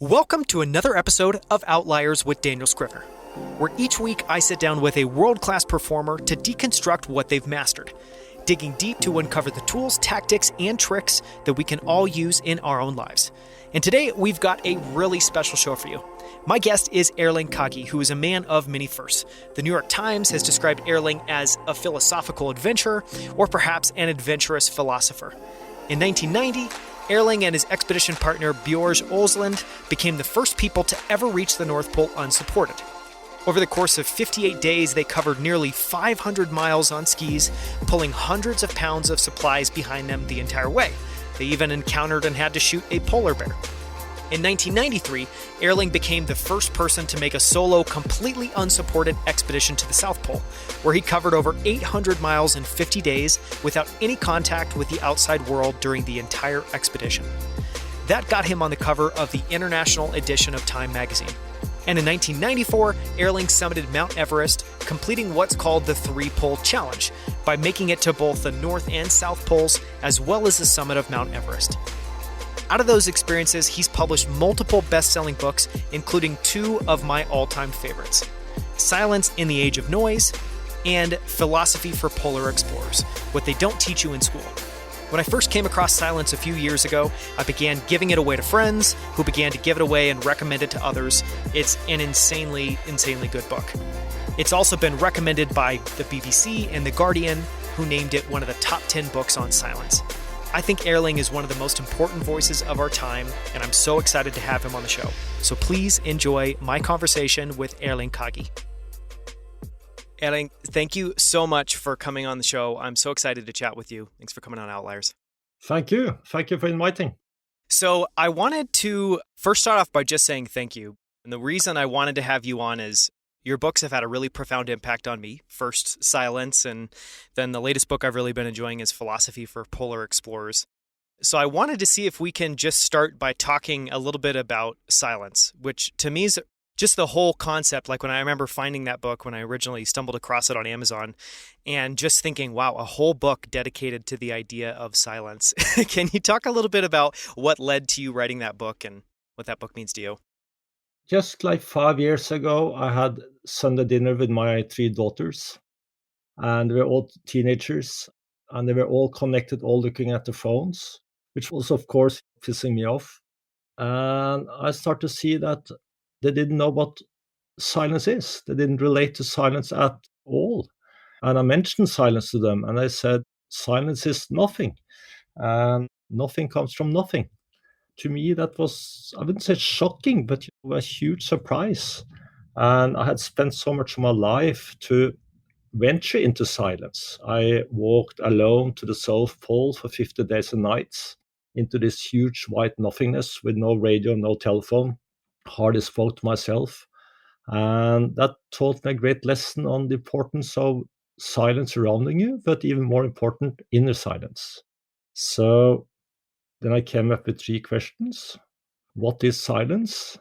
Welcome to another episode of Outliers with Daniel Scrivner, where each week I sit down with a world-class performer to deconstruct what they've mastered, digging deep to uncover the tools, tactics, and tricks that we can all use in our own lives. And today we've got a really special show for you. My guest is Erling Kagge, who is a man of many firsts. The New York Times has described Erling as a philosophical adventurer, or perhaps an adventurous philosopher. In 1990, Erling and his expedition partner Bjørge Osland became the first people to ever reach the North Pole unsupported. Over the course of 58 days, they covered nearly 500 miles on skis, pulling hundreds of pounds of supplies behind them the entire way. They even encountered and had to shoot a polar bear. In 1993, Erling became the first person to make a solo, completely unsupported expedition to the South Pole, where he covered over 800 miles in 50 days without any contact with the outside world during the entire expedition. That got him on the cover of the international edition of Time magazine. And in 1994, Erling summited Mount Everest, completing what's called the Three-Pole Challenge, by making it to both the North and South Poles, as well as the summit of Mount Everest. Out of those experiences, he's published multiple best-selling books, including two of my all-time favorites, Silence in the Age of Noise and Philosophy for Polar Explorers, What They Don't Teach You in School. When I first came across Silence a few years ago, I began giving it away to friends, who began to give it away and recommend it to others. It's an insanely good book. It's also been recommended by the BBC and The Guardian, who named it one of the top 10 books on silence. I think Erling is one of the most important voices of our time, and I'm so excited to have him on the show. So please enjoy my conversation with Erling Kagge. Erling, thank you so much for coming on the show. I'm so excited to chat with you. Thanks for coming on Outliers. Thank you. Thank you for inviting. So I wanted to first start off by just saying thank you. And the reason I wanted to have you on is your books have had a really profound impact on me. First, Silence, and then the latest book I've really been enjoying is Philosophy for Polar Explorers. So I wanted to see if we can just start by talking a little bit about silence, which to me is just the whole concept. Like when I remember finding that book when I originally stumbled across it on Amazon and just thinking, wow, a whole book dedicated to the idea of silence. Can you talk a little bit about what led to you writing that book and what that book means to you? Just like 5 years ago, I had Sunday dinner with my three daughters, and they were all teenagers, and they were all connected, all looking at the phones, which was, of course, pissing me off. And I started to see that they didn't know what silence is. They didn't relate to silence at all. And I mentioned silence to them, and I said, silence is nothing, and nothing comes from nothing. To me, that was, I wouldn't say shocking, but a huge surprise. And I had spent so much of my life to venture into silence. I walked alone to the South Pole for 50 days and nights into this huge white nothingness with no radio, no telephone, hardly spoke to myself. And that taught me a great lesson on the importance of silence surrounding you, but even more important, inner silence. So then I came up with three questions. What is silence?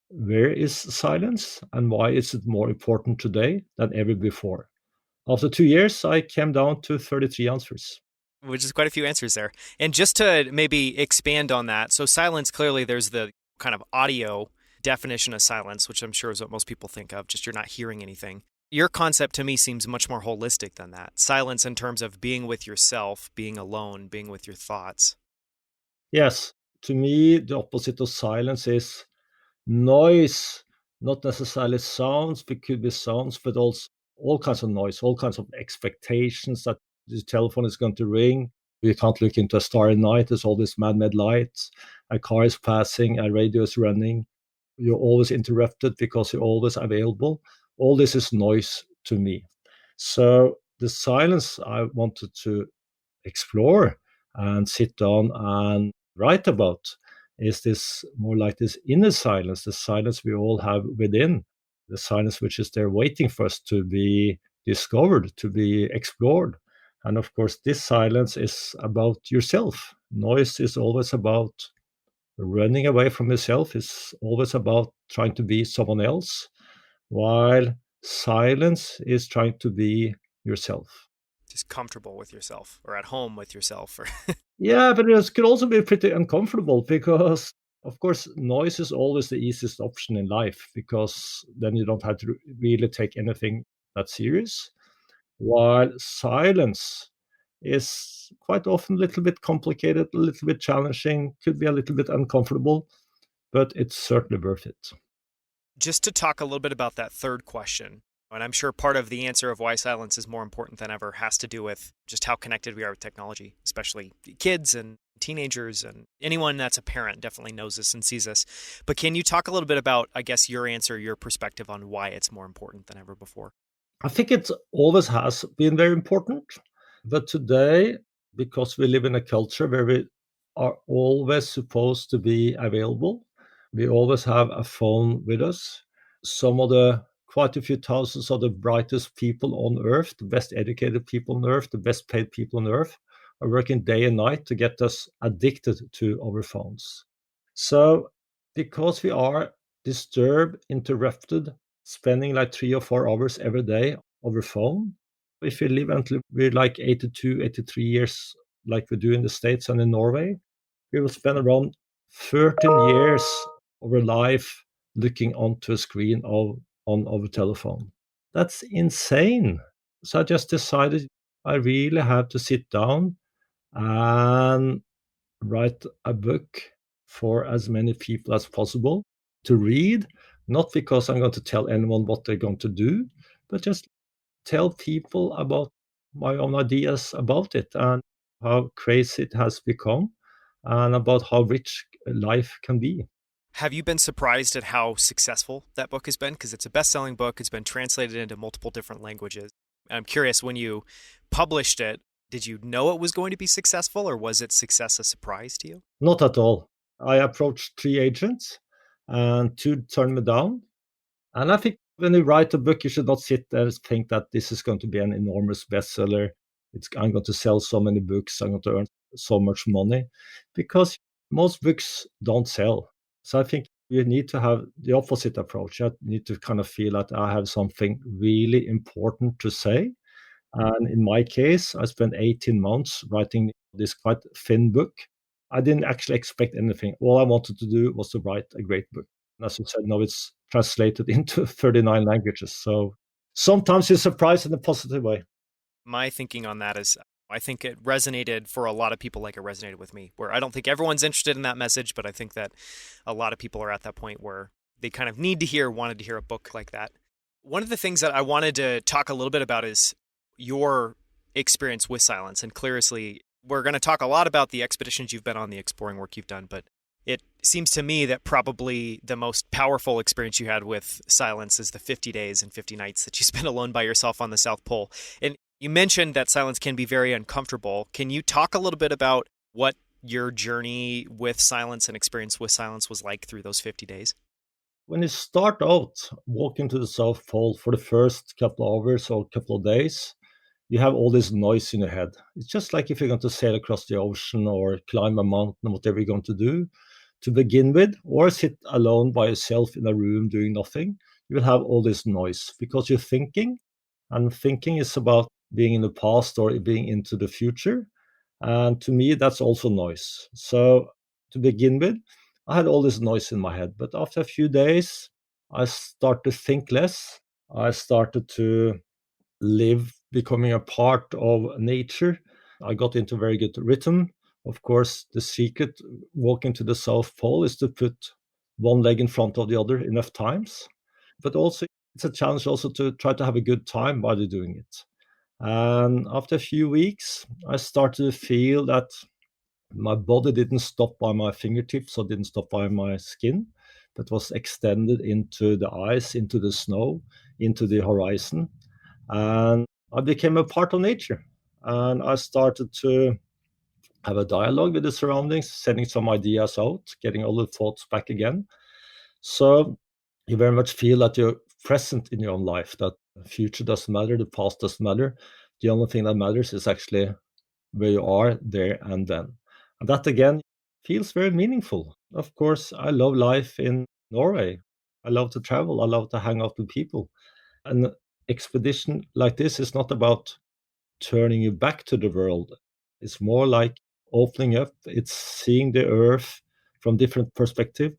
Where is silence? And why is it more important today than ever before? After 2 years, I came down to 33 answers. Which is quite a few answers there. And just to maybe expand on that, so silence, clearly there's the kind of audio definition of silence, which I'm sure is what most people think of, just you're not hearing anything. Your concept to me seems much more holistic than that. Silence in terms of being with yourself, being alone, being with your thoughts. Yes, to me, the opposite of silence is noise, not necessarily sounds, it could be sounds, but also all kinds of noise, all kinds of expectations that the telephone is going to ring. You can't look into a starry night, there's all these man-made lights, a car is passing, a radio is running, you're always interrupted because you're always available. All this is noise to me. So the silence I wanted to explore and sit down and write about is this more like this inner silence, the silence we all have within, the silence which is there waiting for us to be discovered, to be explored. And of course, this silence is about yourself. Noise is always about running away from yourself, it's always about trying to be someone else, while silence is trying to be yourself. Just comfortable with yourself or at home with yourself. Or Yeah, but it could also be pretty uncomfortable because Of course, noise is always the easiest option in life because then you don't have to really take anything that serious. While silence is quite often a little bit complicated, a little bit challenging, could be a little bit uncomfortable, but it's certainly worth it. Just to talk a little bit about that third question, and I'm sure part of the answer of why silence is more important than ever has to do with just how connected we are with technology, especially kids and teenagers, and anyone that's a parent definitely knows this and sees this. But can you talk a little bit about, I guess, your answer, your perspective on why it's more important than ever before? I think it always has been very important, but today, because we live in a culture where we are always supposed to be available, we always have a phone with us. Some of the quite a few thousands of the brightest people on earth, the best educated people on earth, the best paid people on earth, are working day and night to get us addicted to our phones. So, because we are disturbed, interrupted, spending like 3 or 4 hours every day over phone, if we live until we're like 82, 83 years, like we do in the States and in Norway, we will spend around 13 years of our life looking onto a screen on our telephone. That's insane. So I just decided I really have to sit down and write a book for as many people as possible to read, not because I'm going to tell anyone what they're going to do, but just tell people about my own ideas about it and how crazy it has become and about how rich life can be. Have you been surprised at how successful that book has been? Because it's a best-selling book. It's been translated into multiple different languages. I'm curious, when you published it, did you know it was going to be successful, or was its success a surprise to you? Not at all. I approached 3 agents and two turned me down. And I think when you write a book, you should not sit there and think that this is going to be an enormous bestseller. I'm going to sell so many books. I'm going to earn so much money, because most books don't sell. So I think you need to have the opposite approach. You need to kind of feel that I have something really important to say. And in my case, I spent 18 months writing this quite thin book. I didn't actually expect anything. All I wanted to do was to write a great book. And as you said, now it's translated into 39 languages. So sometimes you're surprised in a positive way. My thinking on that is, I think it resonated for a lot of people like it resonated with me, where I don't think everyone's interested in that message, but I think that a lot of people are at that point where they kind of wanted to hear a book like that. One of the things that I wanted to talk a little bit about is your experience with silence. And clearly, we're going to talk a lot about the expeditions you've been on, the exploring work you've done, but it seems to me that probably the most powerful experience you had with silence is the 50 days and 50 nights that you spent alone by yourself on the South Pole. And you mentioned that silence can be very uncomfortable. Can you talk a little bit about what your journey with silence and experience with silence was like through those 50 days? When you start out walking to the South Pole for the first couple of hours or couple of days, you have all this noise in your head. It's just like if you're going to sail across the ocean or climb a mountain, whatever you're going to do to begin with, or sit alone by yourself in a room doing nothing. You will have all this noise because you're thinking, and thinking is about being in the past or being into the future. And to me, that's also noise. So to begin with, I had all this noise in my head. But after a few days, I started to think less. I started to live, becoming a part of nature. I got into very good rhythm. Of course, the secret walking to the South Pole is to put one leg in front of the other enough times. But also, it's a challenge also to try to have a good time while you're doing it. And after a few weeks, I started to feel that my body didn't stop by my fingertips or didn't stop by my skin, but was extended into the ice, into the snow, into the horizon. And I became a part of nature. And I started to have a dialogue with the surroundings, sending some ideas out, getting all the thoughts back again. So you very much feel that you're present in your own life, that the future doesn't matter, the past doesn't matter. The only thing that matters is actually where you are there and then. And that again feels very meaningful. Of course, I love life in Norway. I love to travel. I love to hang out with people. An expedition like this is not about turning you back to the world. It's more like opening up. It's seeing the earth from different perspective.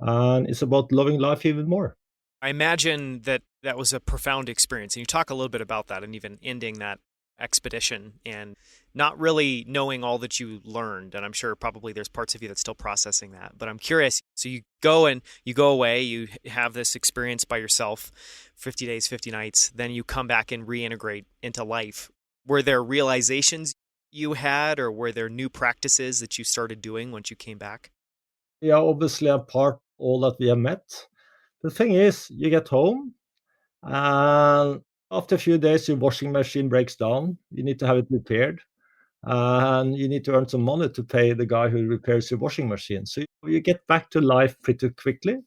And it's about loving life even more. I imagine that that was a profound experience. And you talk a little bit about that and even ending that expedition and not really knowing all that you learned. And I'm sure probably there's parts of you that's still processing that. But I'm curious. So you go and you go away, you have this experience by yourself, 50 days, 50 nights. Then you come back and reintegrate into life. Were there realizations you had, or were there new practices that you started doing once you came back? Yeah, obviously I'm part all that we have met. The thing is, you get home and after a few days your washing machine breaks down. You need to have it repaired and you need to earn some money to pay the guy who repairs your washing machine. So you get back to life pretty quickly,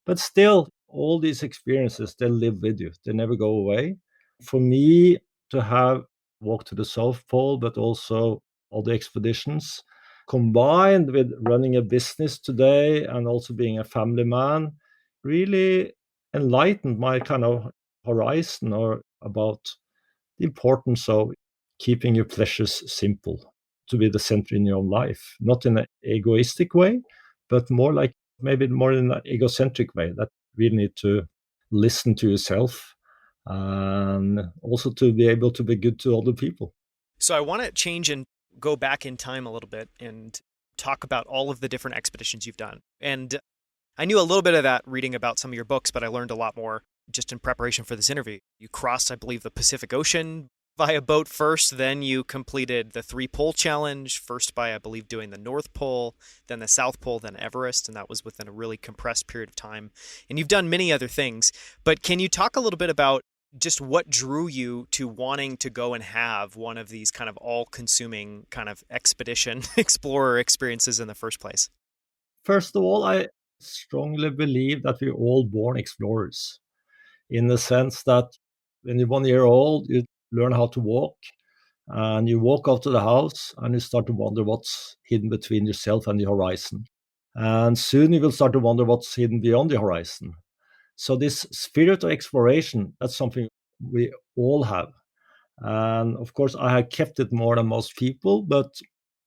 but still all these experiences, they live with you. They never go away. For me to have walked to the South Pole, but also all the expeditions, combined with running a business today and also being a family man, really enlightened my kind of horizon or about the importance of keeping your pleasures simple, to be the center in your own life, not in an egoistic way, but more like maybe more in an egocentric way, that we need to listen to yourself and also to be able to be good to other people. So I want to change and go back in time a little bit and talk about all of the different expeditions you've done. And I knew a little bit of that reading about some of your books, but I learned a lot more just in preparation for this interview. You crossed, I believe, the Pacific Ocean via boat first, then you completed the 3-pole challenge, first by, I believe, doing the North Pole, then the South Pole, then Everest, and that was within a really compressed period of time. And you've done many other things, but can you talk a little bit about just what drew you to wanting to go and have one of these kind of all-consuming kind of expedition explorer experiences in the first place? First of all, I strongly believe that we're all born explorers, in the sense that when you're 1 year old, you learn how to walk, and you walk out to the house and you start to wonder what's hidden between yourself and the horizon. And soon you will start to wonder what's hidden beyond the horizon. So this spirit of exploration, that's something we all have. And of course, I have kept it more than most people, but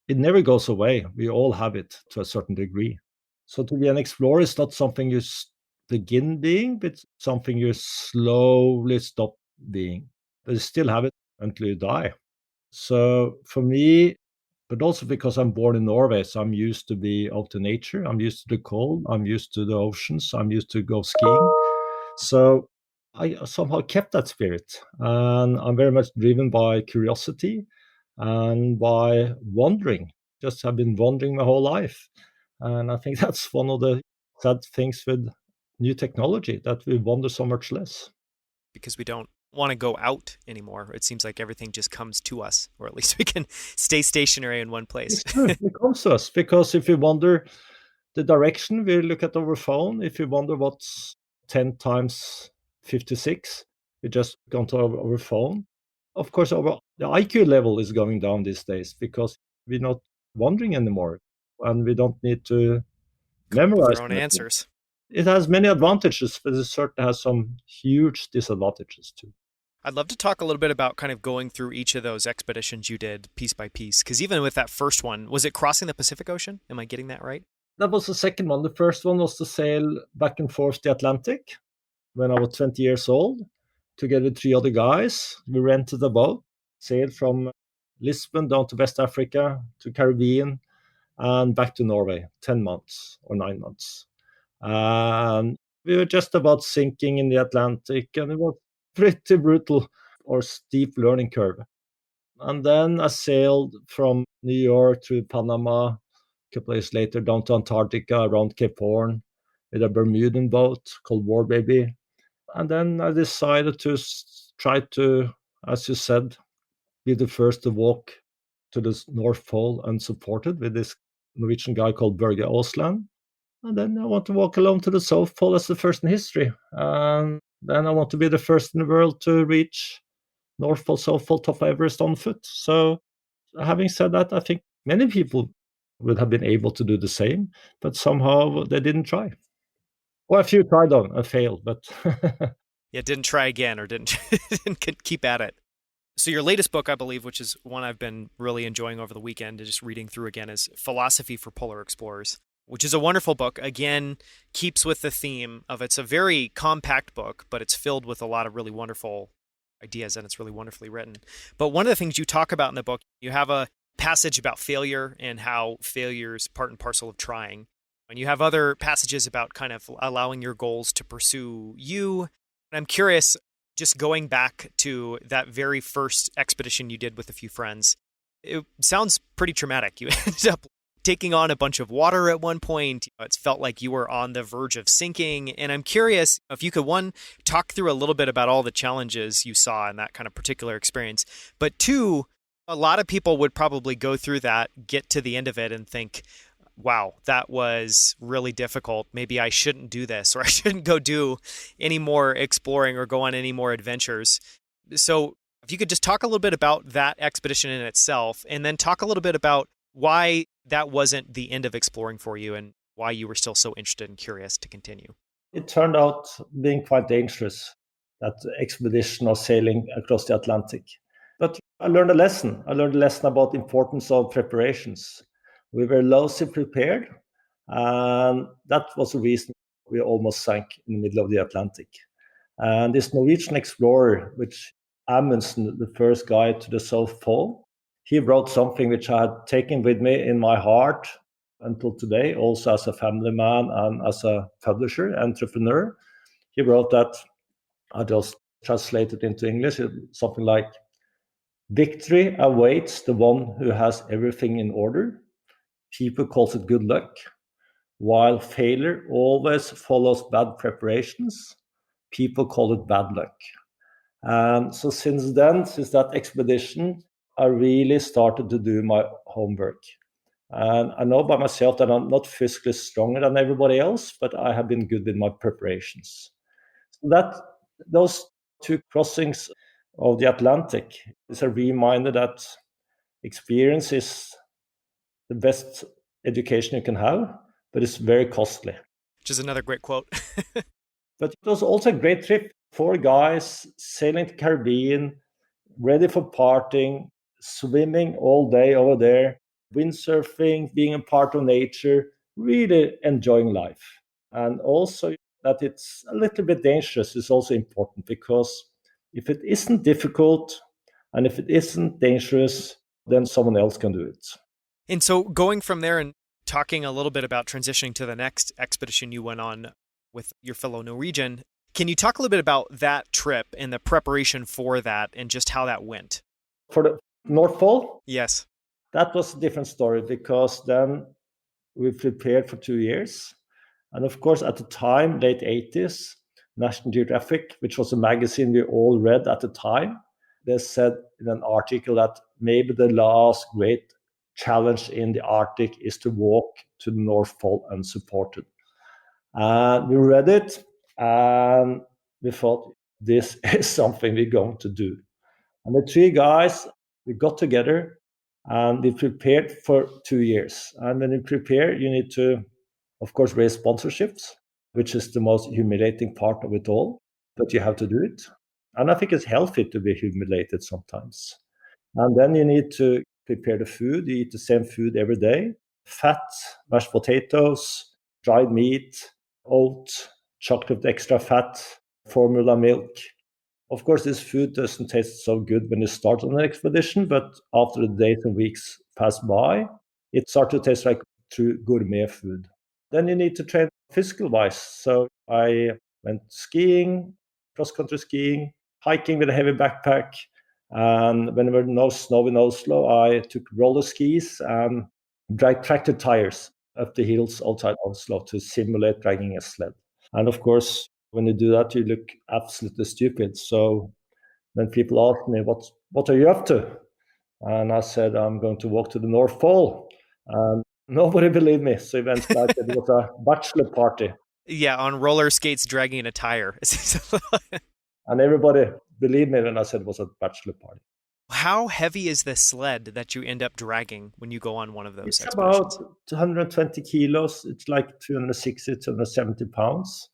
it never goes away. We all have it to a certain degree. So to be an explorer is not something you begin being, but something you slowly stop being. But you still have it until you die. So for me, but also because I'm born in Norway, so I'm used to be out in nature. I'm used to the cold. I'm used to the oceans. I'm used to go skiing. So I somehow kept that spirit, and I'm very much driven by curiosity and by wandering. Just have been wandering my whole life, and I think that's one of the sad things with new technology, that we wander so much less. Because we don't want to go out anymore. It seems like everything just comes to us, or at least we can stay stationary in one place. It's true. It comes to us because if we wonder the direction, we look at our phone. If we wonder what's 10 times 56, we just go to our phone. Of course, the IQ level is going down these days because we're not wondering anymore and we don't need to Come up with memorize our own anything. answers. It has many advantages, but it certainly has some huge disadvantages too. I'd love to talk a little bit about kind of going through each of those expeditions you did piece by piece. Because even with that first one, was it crossing the Pacific Ocean? Am I getting that right? That was the second one. The first one was to sail back and forth the Atlantic when I was 20 years old, together with 3 other guys. We rented a boat, sailed from Lisbon down to West Africa, to Caribbean, and back to Norway, 10 months or 9 months. And we were just about sinking in the Atlantic, and it was pretty brutal or steep learning curve. And then I sailed from New York to Panama, a couple of days later down to Antarctica, around Cape Horn, with a Bermudan boat called War Baby. And then I decided to try to, as you said, be the first to walk to the North Pole unsupported with this Norwegian guy called Børge Aasland. And then I want to walk alone to the South Pole as the first in history. And then I want to be the first in the world to reach North Pole, South Pole, top of Everest on foot. So having said that, I think many people would have been able to do the same, but somehow they didn't try. Well, a few tried on and failed, but Yeah, didn't try again or didn't, didn't keep at it. So your latest book, I believe, which is one I've been really enjoying over the weekend, just reading through again, is Philosophy for Polar Explorers. which is a wonderful book. Again, keeps with the theme of it's a very compact book, but it's filled with a lot of really wonderful ideas and it's really wonderfully written. But one of the things you talk about in the book, you have a passage about failure and how failure is part and parcel of trying. And you have other passages about kind of allowing your goals to pursue you. And I'm curious, just going back to that very first expedition you did with a few friends, it sounds pretty traumatic. You ended up taking on a bunch of water at one point. It felt like you were on the verge of sinking. And I'm curious if you could, one, talk through a little bit about all the challenges you saw in that kind of particular experience. But two, a lot of people would probably go through that, get to the end of it and think, wow, that was really difficult. Maybe I shouldn't do this, or I shouldn't go do any more exploring or go on any more adventures. So if you could just talk a little bit about that expedition in itself, and then talk a little bit about why that wasn't the end of exploring for you and why you were still so interested and curious to continue. It turned out being quite dangerous, that expedition of sailing across the Atlantic. But I learned a lesson. I learned a lesson about the importance of preparations. We were lousy prepared, and that was the reason we almost sank in the middle of the Atlantic. And this Norwegian explorer, which Amundsen, the first guy to the South Pole, he wrote something which I had taken with me in my heart until today, also as a family man and as a publisher, entrepreneur. He wrote that, I just translated into English, something like, "Victory awaits the one who has everything in order. People calls it good luck, while failure always follows bad preparations. People call it bad luck." And so since then, since that expedition, I really started to do my homework. And I know by myself that I'm not physically stronger than everybody else, but I have been good with my preparations. So that those two crossings of the Atlantic is a reminder that experience is the best education you can have, but it's very costly. Which is another great quote. But it was also a great trip. 4 guys sailing the Caribbean, ready for partying, swimming all day over there, windsurfing, being a part of nature, really enjoying life. And also that it's a little bit dangerous is also important, because if it isn't difficult and if it isn't dangerous, then someone else can do it. And so going from there and talking a little bit about transitioning to the next expedition you went on with your fellow Norwegian, can you talk a little bit about that trip and the preparation for that and just how that went? For the North Pole? Yes. That was a different story, because then we prepared for 2 years. And of course, at the time, late 80s, National Geographic, which was a magazine we all read at the time, they said in an article that maybe the last great challenge in the Arctic is to walk to the North Pole unsupported. And we read it and we thought, this is something we're going to do. And the 3 guys, we got together and we prepared for 2 years. And when you prepare, you need to, of course, raise sponsorships, which is the most humiliating part of it all, but you have to do it. And I think it's healthy to be humiliated sometimes. And then you need to prepare the food. You eat the same food every day: fat, mashed potatoes, dried meat, oat, chocolate extra fat, formula milk. Of course, this food doesn't taste so good when you start on an expedition, but after the days and weeks pass by, it starts to taste like true gourmet food. Then you need to train physical wise. So I went skiing, cross-country skiing, hiking with a heavy backpack. And when there were no snow in Oslo, I took roller skis and dragged tractor tires up the hills outside Oslo to simulate dragging a sled. And of course, when you do that, you look absolutely stupid. So when people ask me, what are you up to? And I said, I'm going to walk to the North Pole. And nobody believed me. So eventually I said it was a bachelor party. Yeah, on roller skates dragging a tire. And everybody believed me when I said it was a bachelor party. How heavy is the sled that you end up dragging when you go on one of those It's expeditions? about 220 kilos. It's like 260, 270 pounds.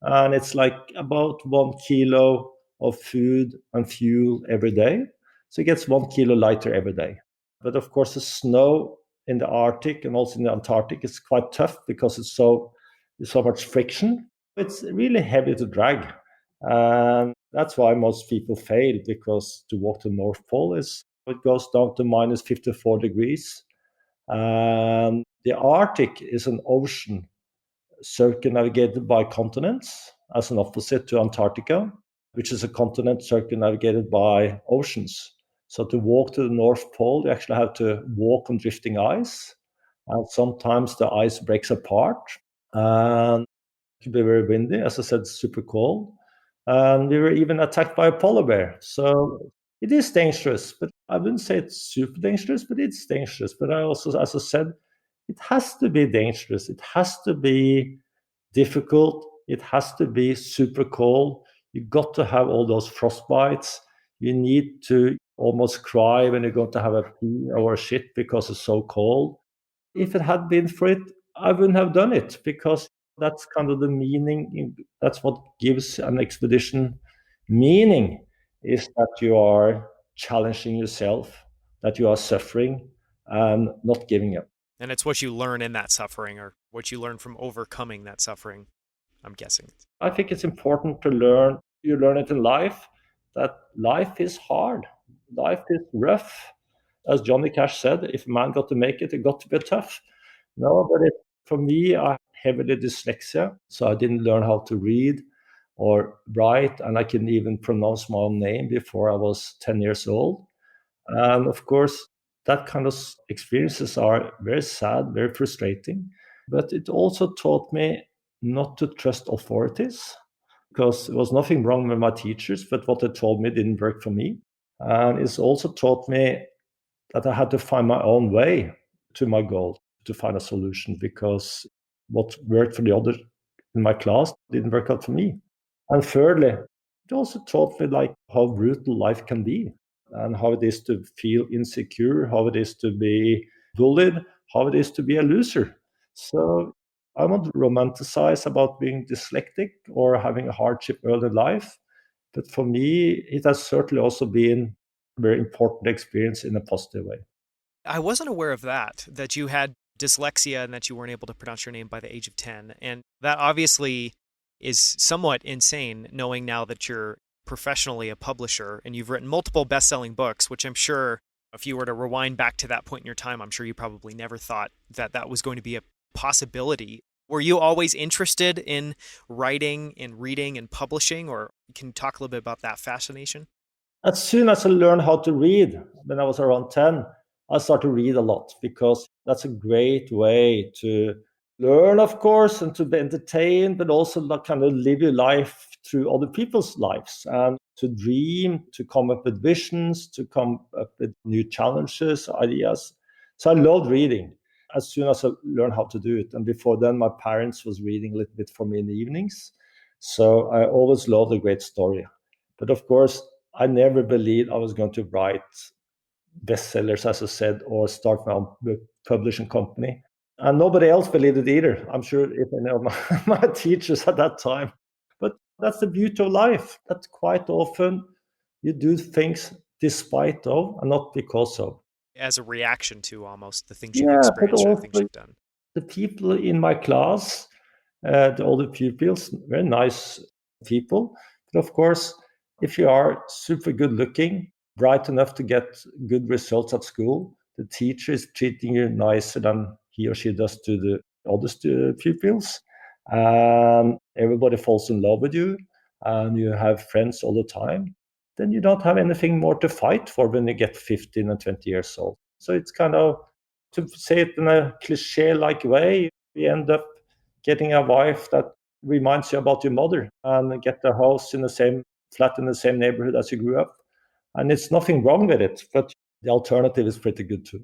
And it's like about 1 kilo of food and fuel every day. So it gets 1 kilo lighter every day. But of course, the snow in the Arctic and also in the Antarctic is quite tough because there's so much friction. It's really heavy to drag. And that's why most people fail, because to walk to the North Pole it goes down to minus 54 degrees. And the Arctic is an ocean circumnavigated by continents, as an opposite to Antarctica, which is a continent circumnavigated by oceans. So to walk to the North Pole, you actually have to walk on drifting ice. And sometimes the ice breaks apart. And it can be very windy. As I said, super cold. And we were even attacked by a polar bear. So it is dangerous, but I wouldn't say it's super dangerous, but it's dangerous. But I also, as I said, it has to be dangerous. It has to be difficult. It has to be super cold. You got to have all those frostbites. You need to almost cry when you're going to have a pee or a shit because it's so cold. If it had been for it, I wouldn't have done it, because that's kind of the meaning. That's what gives an expedition meaning, is that you are challenging yourself, that you are suffering and not giving up. And it's what you learn in that suffering, or what you learn from overcoming that suffering, I'm guessing. I think it's important to learn. You learn it in life, that life is hard. Life is rough. As Johnny Cash said, if a man got to make it, it got to be tough. No, but for me, I heavily dyslexia, so I didn't learn how to read or write, and I couldn't even pronounce my own name before I was 10 years old. And of course, that kind of experiences are very sad, very frustrating. But it also taught me not to trust authorities, because there was nothing wrong with my teachers, but what they told me didn't work for me. And it's also taught me that I had to find my own way to my goal, to find a solution, because what worked for the others in my class didn't work out for me. And thirdly, it also taught me like how brutal life can be, and how it is to feel insecure, how it is to be bullied, how it is to be a loser. So I won't romanticize about being dyslexic or having a hardship early in life. But for me, it has certainly also been a very important experience in a positive way. I wasn't aware of that you had dyslexia and that you weren't able to pronounce your name by the age of 10. And that obviously is somewhat insane, knowing now that you're professionally a publisher and you've written multiple best-selling books, which I'm sure if you were to rewind back to that point in your time, I'm sure you probably never thought that that was going to be a possibility. Were you always interested in writing and reading and publishing, or can you talk a little bit about that fascination? As soon as I learned how to read, when I was around 10, I started to read a lot, because that's a great way to learn, of course, and to be entertained, but also like kind of live your life through other people's lives, and to dream, to come up with visions, to come up with new challenges, ideas. So I loved reading as soon as I learned how to do it. And before then, my parents was reading a little bit for me in the evenings. So I always loved a great story. But of course, I never believed I was going to write bestsellers, as I said, or start my own book publishing company. And nobody else believed it either. I'm sure if I know my teachers at that time. But that's the beauty of life, that quite often you do things despite of and not because of. As a reaction to almost the things you've Yeah, but experienced or the things also you've done. the people in my class, the older pupils, very nice people. But of course, if you are super good looking, bright enough to get good results at school, the teacher is treating you nicer than he or she does to the other pupils. And everybody falls in love with you, and you have friends all the time. Then you don't have anything more to fight for when you get 15 and 20 years old. So it's kind of, to say it in a cliche-like way, we end up getting a wife that reminds you about your mother, and get a house in the same flat in the same neighborhood as you grew up. And it's nothing wrong with it, but the alternative is pretty good too.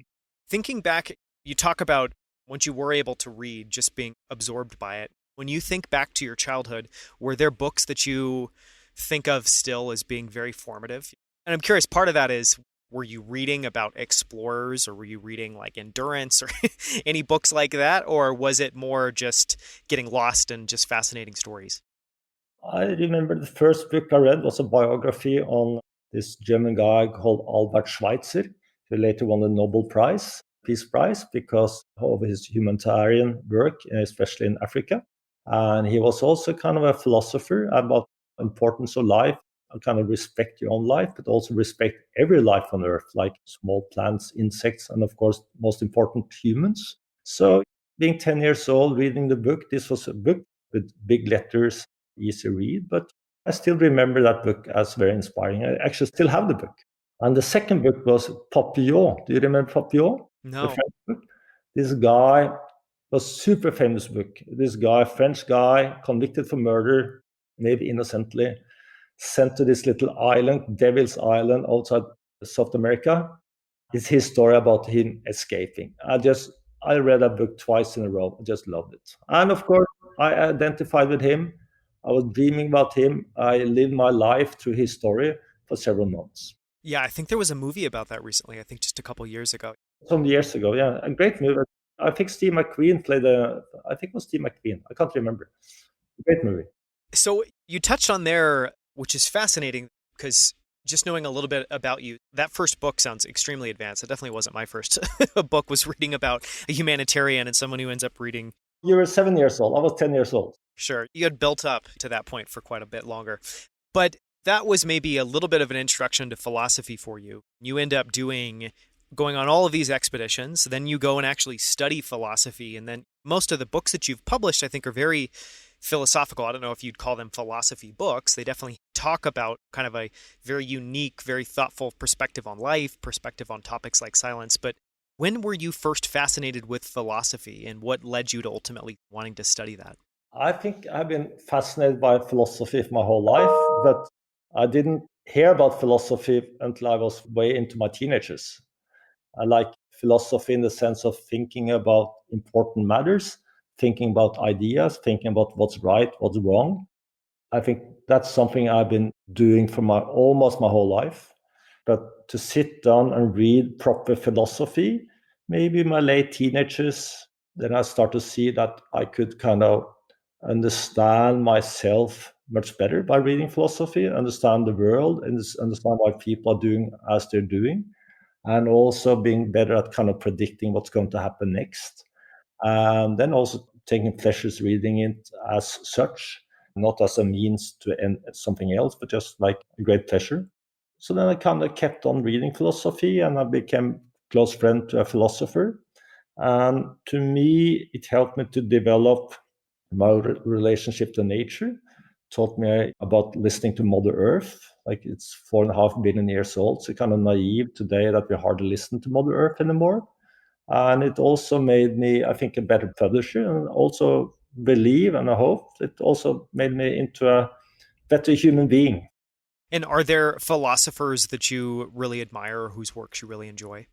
Thinking back, you talk about once you were able to read, just being absorbed by it. When you think back to your childhood, were there books that you think of still as being very formative? And I'm curious, part of that is, were you reading about explorers, or were you reading like endurance or any books like that? Or was it more just getting lost in just fascinating stories? I remember the first book I read was a biography on this German guy called Albert Schweitzer, who later won the Nobel Prize. Peace Prize because of his humanitarian work, especially in Africa. And he was also kind of a philosopher about importance of life, kind of respect your own life, but also respect every life on earth, like small plants, insects, and of course, most important, humans. So being 10 years old, reading the book, this was a book with big letters, easy read, but I still remember that book as very inspiring. I actually still have the book. And the second book was Papillon. Do you remember Papillon? The No. French book? This guy was super famous book. This guy, French guy, convicted for murder, maybe innocently, sent to this little island, Devil's Island, outside South America. It's his story about him escaping. I read that book twice in a row. I just loved it. And of course, I identified with him. I was dreaming about him. I lived my life through his story for several months. Yeah, I think there was a movie about that recently. I think just a couple years ago. Some years ago, yeah, a great movie. I think Steve McQueen played I think it was Steve McQueen. I can't remember. Great movie. So you touched on there, which is fascinating because just knowing a little bit about you, that first book sounds extremely advanced. It definitely wasn't my first book, was reading about a humanitarian and someone who ends up reading. You were 7 years old. I was 10 years old. Sure, you had built up to that point for quite a bit longer. But that was maybe a little bit of an introduction to philosophy for you. You end up going on all of these expeditions, then you go and actually study philosophy, and then most of the books that you've published, I think, are very philosophical. I don't know if you'd call them philosophy books. They definitely talk about kind of a very unique, very thoughtful perspective on life, perspective on topics like silence. But when were you first fascinated with philosophy, and what led you to ultimately wanting to study that? I think I've been fascinated by philosophy for my whole life, but I didn't hear about philosophy until I was way into my teenagers. I like philosophy in the sense of thinking about important matters, thinking about ideas, thinking about what's right, what's wrong. I think that's something I've been doing for almost my whole life. But to sit down and read proper philosophy, maybe in my late teenagers, then I start to see that I could kind of understand myself much better by reading philosophy, understand the world, and understand why people are doing as they're doing, and also being better at kind of predicting what's going to happen next. And then also taking pleasures reading it as such, not as a means to end something else, but just like a great pleasure. So then I kind of kept on reading philosophy and I became close friend to a philosopher. And to me, it helped me to develop my relationship to nature, taught me about listening to Mother Earth. Like it's 4.5 billion years old. So kind of naive today that we hardly listen to Mother Earth anymore. And it also made me, I think, a better publisher and also believe and I hope it also made me into a better human being. And are there philosophers that you really admire or whose works you really enjoy?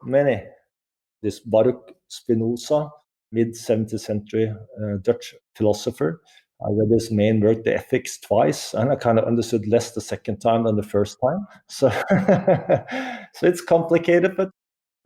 Many. This Baruch Spinoza, mid-17th century Dutch philosopher. I read his main work, The Ethics, twice, and I kind of understood less the second time than the first time. So, so it's complicated, but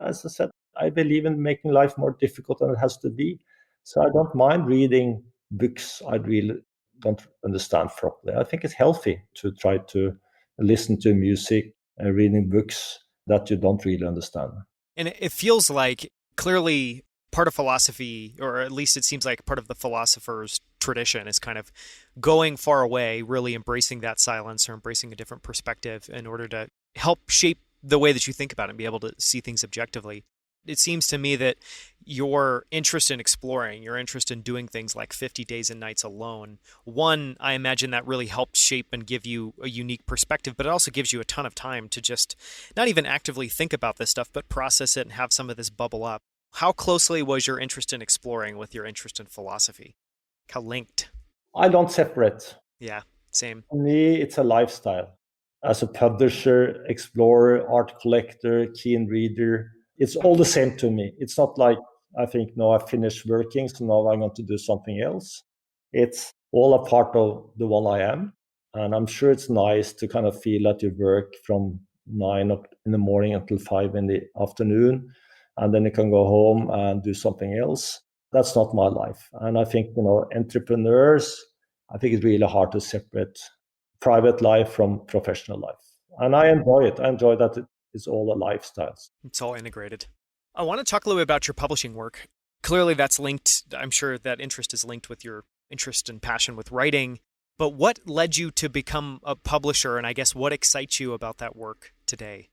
as I said, I believe in making life more difficult than it has to be. So I don't mind reading books I really don't understand properly. I think it's healthy to try to listen to music and reading books that you don't really understand. And it feels like clearly part of philosophy, or at least it seems like part of the philosopher's tradition, is kind of going far away, really embracing that silence or embracing a different perspective in order to help shape the way that you think about it and be able to see things objectively. It seems to me that your interest in exploring, your interest in doing things like 50 days and nights alone, one, I imagine that really helped shape and give you a unique perspective, but it also gives you a ton of time to just not even actively think about this stuff, but process it and have some of this bubble up. How closely was your interest in exploring with your interest in philosophy? How linked? I don't separate. Yeah, same. For me, it's a lifestyle. As a publisher, explorer, art collector, keen reader, it's all the same to me. It's not like I think, no, I finished working, so now I'm going to do something else. It's all a part of the one I am. And I'm sure it's nice to kind of feel that you work from 9 in the morning until 5 in the afternoon, and then you can go home and do something else. That's not my life. And I think, entrepreneurs, I think it's really hard to separate private life from professional life. And I enjoy it. I enjoy that it's all a lifestyle. It's all integrated. I want to talk a little bit about your publishing work. Clearly, that's linked, I'm sure that interest is linked with your interest and passion with writing. But what led you to become a publisher? And I guess what excites you about that work today?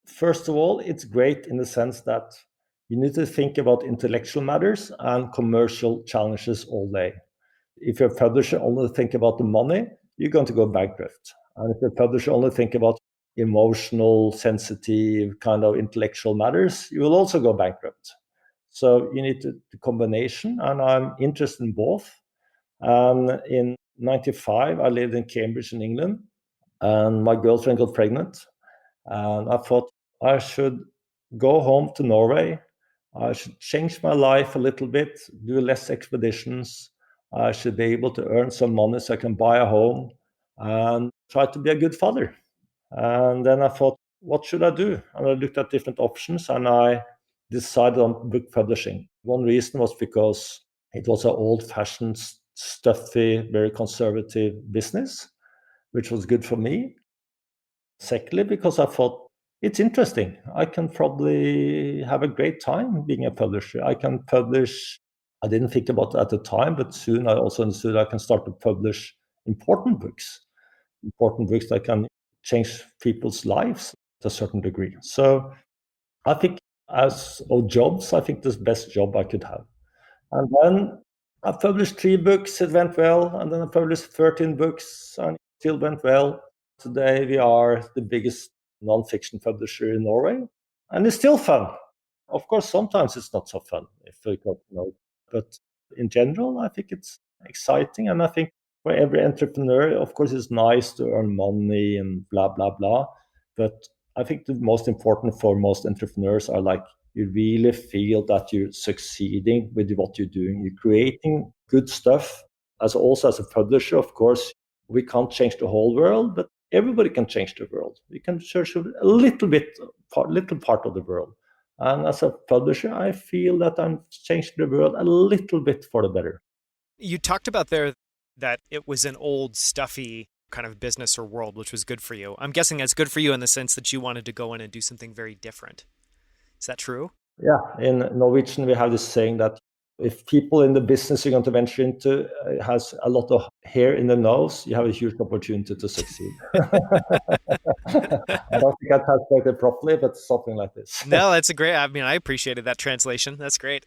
First of all, it's great in the sense that you need to think about intellectual matters and commercial challenges all day. If your publisher only think about the money, you're going to go bankrupt. And if your publisher only think about emotional, sensitive, kind of intellectual matters, you will also go bankrupt. So you need the combination, and I'm interested in both. And in 95, I lived in Cambridge in England, and my girlfriend got pregnant. And I thought I should go home to Norway. I should change my life a little bit, do less expeditions. I should be able to earn some money so I can buy a home and try to be a good father. And then I thought, what should I do? And I looked at different options and I decided on book publishing. One reason was because it was an old fashioned, stuffy, very conservative business, which was good for me. Secondly, because I thought it's interesting. I can probably have a great time being a publisher. I can publish, I didn't think about it at the time, but soon I also understood I can start to publish important books that can change people's lives to a certain degree. So I think as of jobs, I think this best job I could have. And then I published 3 books, it went well, and then I published 13 books and it still went well. Today we are the biggest non-fiction publisher in Norway, and it's still fun. Of course, sometimes it's not so fun if we got but in general, I think it's exciting, and I think for every entrepreneur, of course, it's nice to earn money and blah blah blah. But I think the most important for most entrepreneurs are like you really feel that you're succeeding with what you're doing. You're creating good stuff. As a publisher, of course, we can't change the whole world, but everybody can change the world. We can change a little part of the world. And as a publisher, I feel that I'm changing the world a little bit for the better. You talked about there that it was an old, stuffy kind of business or world, which was good for you. I'm guessing that's good for you in the sense that you wanted to go in and do something very different. Is that true? Yeah, in Norwegian, we have this saying that if people in the business you're going to venture into has a lot of hair in the nose, you have a huge opportunity to succeed. I don't think I translated it properly, but something like this. No, that's a great, I mean, I appreciated that translation. That's great.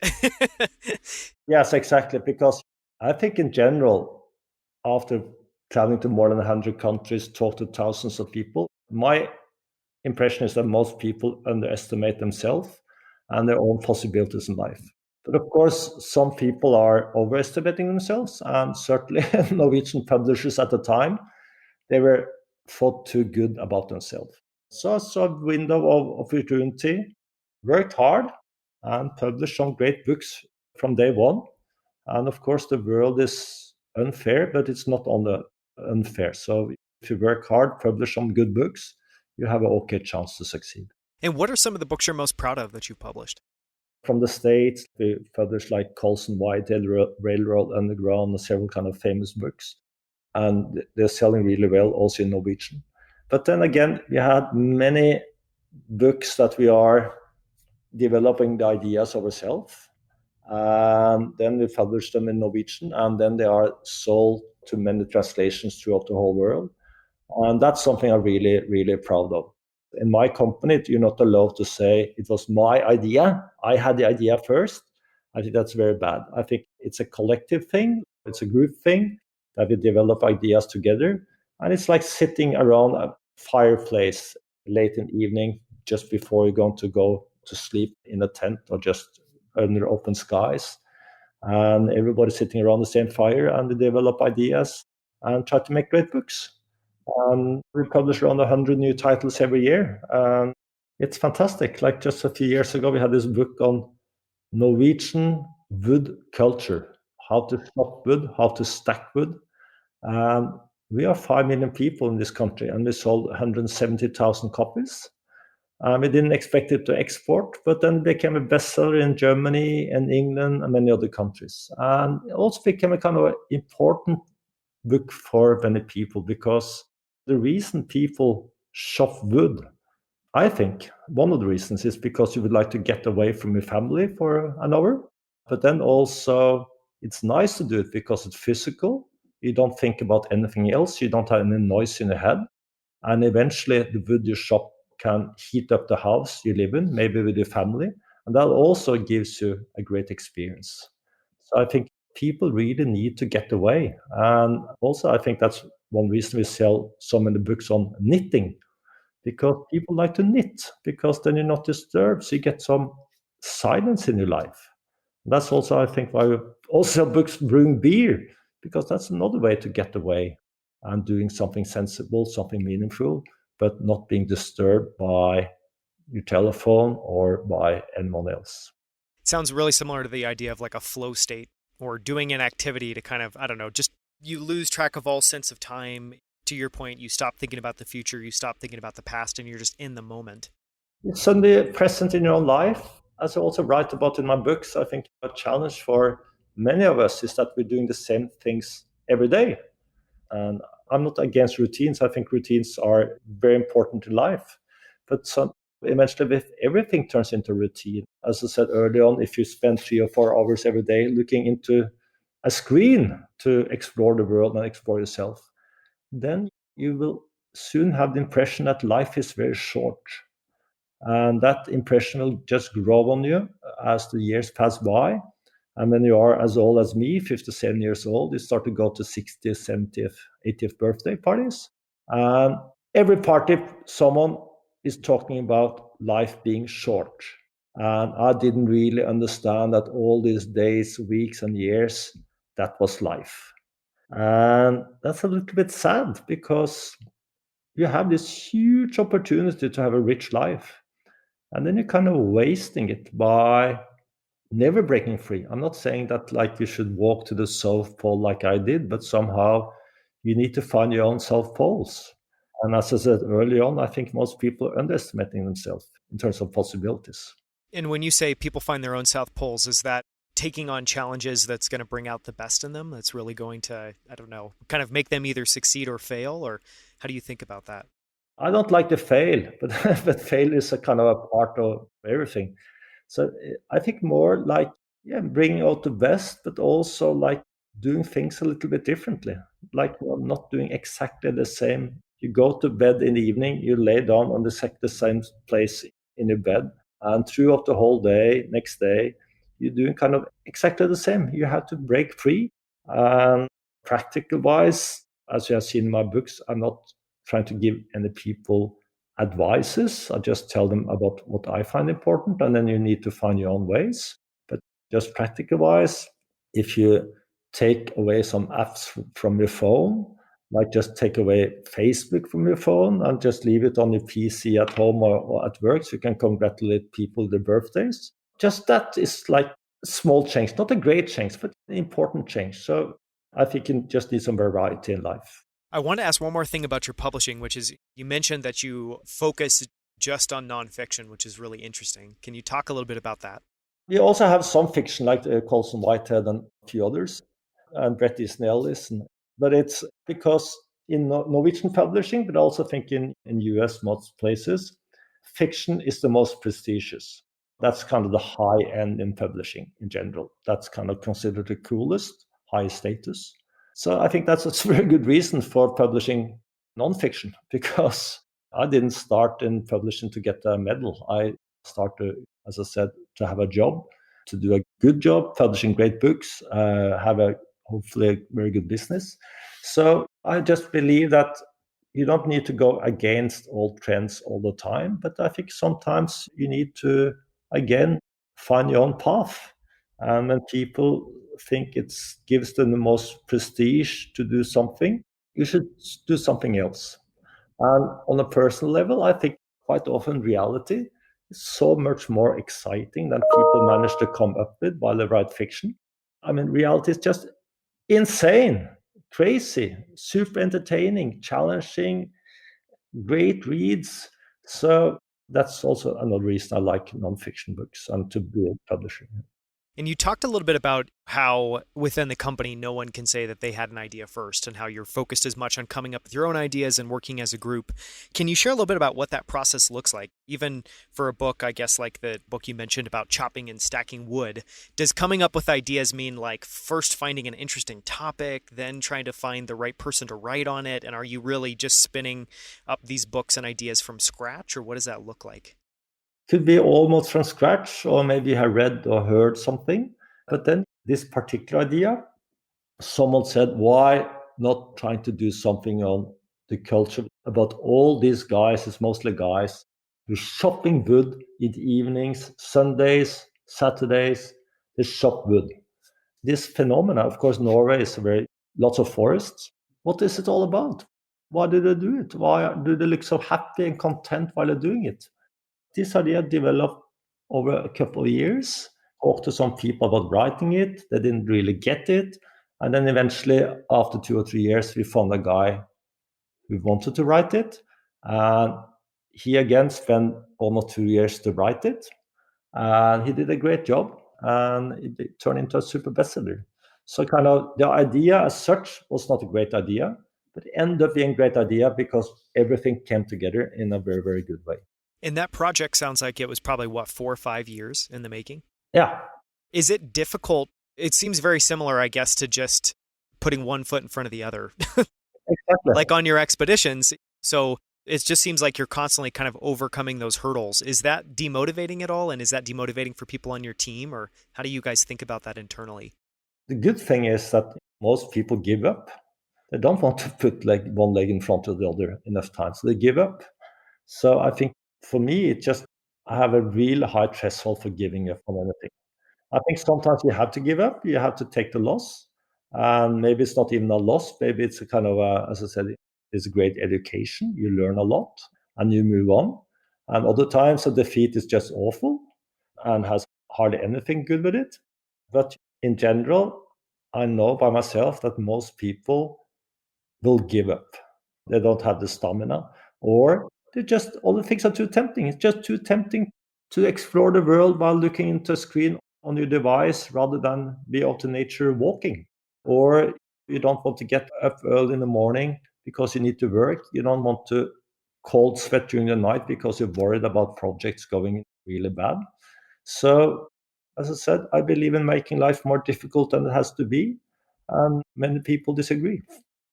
Yes, exactly. Because I think in general, after traveling to more than 100 countries, talk to thousands of people, my impression is that most people underestimate themselves and their own possibilities in life. But of course, some people are overestimating themselves, and certainly Norwegian publishers at the time, they were thought too good about themselves. So I saw a window of opportunity, worked hard, and published some great books from day one. And of course, the world is unfair, but it's not on the unfair. So if you work hard, publish some good books, you have an okay chance to succeed. And what are some of the books you're most proud of that you published? From the States, we published like Colson Whitetail, Railroad Underground, and several kind of famous books. And they're selling really well also in Norwegian. But then again, we had many books that we are developing the ideas ourselves. And then we publish them in Norwegian, and then they are sold to many translations throughout the whole world. And that's something I'm really, really proud of. In my company, you're not allowed to say it was my idea. I had the idea first. I think that's very bad. I think it's a collective thing. It's a group thing that we develop ideas together. And it's like sitting around a fireplace late in the evening, just before you're going to go to sleep in a tent or just under open skies. And everybody sitting around the same fire, and we develop ideas and try to make great books. We publish around 100 new titles every year. It's fantastic. Like just a few years ago, we had this book on Norwegian wood culture, how to chop wood, how to stack wood. We are 5 million people in this country, and we sold 170,000 copies. We didn't expect it to export, but then it became a bestseller in Germany and England and many other countries. And it also became a kind of important book for many people, because the reason people chop wood I think one of the reasons is because you would like to get away from your family for an hour. But then also, it's nice to do it because it's physical. You don't think about anything else. You don't have any noise in your head. And eventually, the wood you chop can heat up the house you live in, maybe with your family. And that also gives you a great experience. So I think people really need to get away. And also, I think that's one reason we sell so many books on knitting, because people like to knit, because then you're not disturbed. So you get some silence in your life. That's also, I think, why we also sell books brewing beer, because that's another way to get away and doing something sensible, something meaningful, but not being disturbed by your telephone or by anyone else. It sounds really similar to the idea of like a flow state or doing an activity to kind of, I don't know, just you lose track of all sense of time. To your point, you stop thinking about the future, you stop thinking about the past, and you're just in the moment. It's suddenly present in your own life. As I also write about in my books, I think a challenge for many of us is that we're doing the same things every day. And I'm not against routines. I think routines are very important in life. But eventually, if everything turns into routine, as I said earlier on, if you spend 3 or 4 hours every day looking into a screen to explore the world and explore yourself, then you will soon have the impression that life is very short. And that impression will just grow on you as the years pass by. And when you are as old as me, 57 years old, you start to go to 60th, 70th, 80th birthday parties. And every party, someone is talking about life being short. And I didn't really understand that all these days, weeks, and years, that was life. And that's a little bit sad, because you have this huge opportunity to have a rich life. And then you're kind of wasting it by never breaking free. I'm not saying that like you should walk to the South Pole like I did, but somehow you need to find your own South Poles. And as I said early on, I think most people are underestimating themselves in terms of possibilities. And when you say people find their own South Poles, is that taking on challenges that's going to bring out the best in them? That's really going to, I don't know, kind of make them either succeed or fail? Or how do you think about that? I don't like to fail, but but fail is a kind of a part of everything. So I think more like, yeah, bringing out the best, but also like doing things a little bit differently. Like, not doing exactly the same. You go to bed in the evening, you lay down on the same place in your bed, and throughout the whole day, next day, you're doing kind of exactly the same. You have to break free. And practical wise, as you have seen in my books, I'm not trying to give any people advices. I just tell them about what I find important, and then you need to find your own ways. But just practical wise, if you take away some apps from your phone, like just take away Facebook from your phone and just leave it on your PC at home or at work, so you can congratulate people their birthdays. Just that is like a small change, not a great change, but an important change. So I think you just need some variety in life. I want to ask one more thing about your publishing, which is you mentioned that you focus just on nonfiction, which is really interesting. Can you talk a little bit about that? We also have some fiction like Colson Whitehead and a few others, and Bret Easton Ellis. But it's because in Norwegian publishing, but I also think in US, most places, fiction is the most prestigious. That's kind of the high end in publishing in general. That's kind of considered the coolest, highest status. So I think that's a very good reason for publishing nonfiction, because I didn't start in publishing to get a medal. I started, as I said, to have a job, to do a good job, publishing great books, have a hopefully a very good business. So I just believe that you don't need to go against all trends all the time, but I think sometimes you need to, again, find your own path. And when people think it gives them the most prestige to do something, you should do something else. And on a personal level, I think quite often reality is so much more exciting than people manage to come up with while they write fiction. I mean, reality is just insane, crazy, super entertaining, challenging, great reads. So that's also another reason I like nonfiction books and to be a publisher. And you talked a little bit about how within the company, no one can say that they had an idea first and how you're focused as much on coming up with your own ideas and working as a group. Can you share a little bit about what that process looks like? Even for a book, I guess, like the book you mentioned about chopping and stacking wood, does coming up with ideas mean like first finding an interesting topic, then trying to find the right person to write on it? And are you really just spinning up these books and ideas from scratch, or what does that look like? Could be almost from scratch, or maybe you have read or heard something. But then this particular idea, someone said, why not trying to do something on the culture about all these guys, it's mostly guys, who shopping wood in the evenings, Sundays, Saturdays, they shop wood. This phenomena, of course, Norway is very lots of forests. What is it all about? Why do they do it? Why do they look so happy and content while they're doing it? This idea developed over a couple of years. Talked to some people about writing it. They didn't really get it. And then eventually, after 2 or 3 years, we found a guy who wanted to write it. And he again spent almost 2 years to write it. And he did a great job. And it turned into a super bestseller. So kind of the idea as such was not a great idea, but it ended up being a great idea because everything came together in a very, very good way. And that project sounds like it was probably what, 4 or 5 years in the making? Yeah, Is it difficult? It seems very similar, I guess, to just putting one foot in front of the other, exactly. like on your expeditions. So it just seems like you're constantly kind of overcoming those hurdles. Is that demotivating at all? And is that demotivating for people on your team? Or how do you guys think about that internally? The good thing is that most people give up. They don't want to put like one leg in front of the other enough times. So they give up. So I think for me, it just I have a real high threshold for giving up on anything. I think sometimes you have to give up. You have to take the loss, and maybe it's not even a loss. Maybe it's a kind of a, as I said, it's a great education. You learn a lot, and you move on. And other times, a defeat is just awful, and has hardly anything good with it. But in general, I know by myself that most people will give up. They don't have the stamina, or they just all the things are too tempting. It's just too tempting to explore the world while looking into a screen on your device rather than be out in nature walking. Or you don't want to get up early in the morning because you need to work. You don't want to cold sweat during the night because you're worried about projects going really bad. So, as I said, I believe in making life more difficult than it has to be, and many people disagree.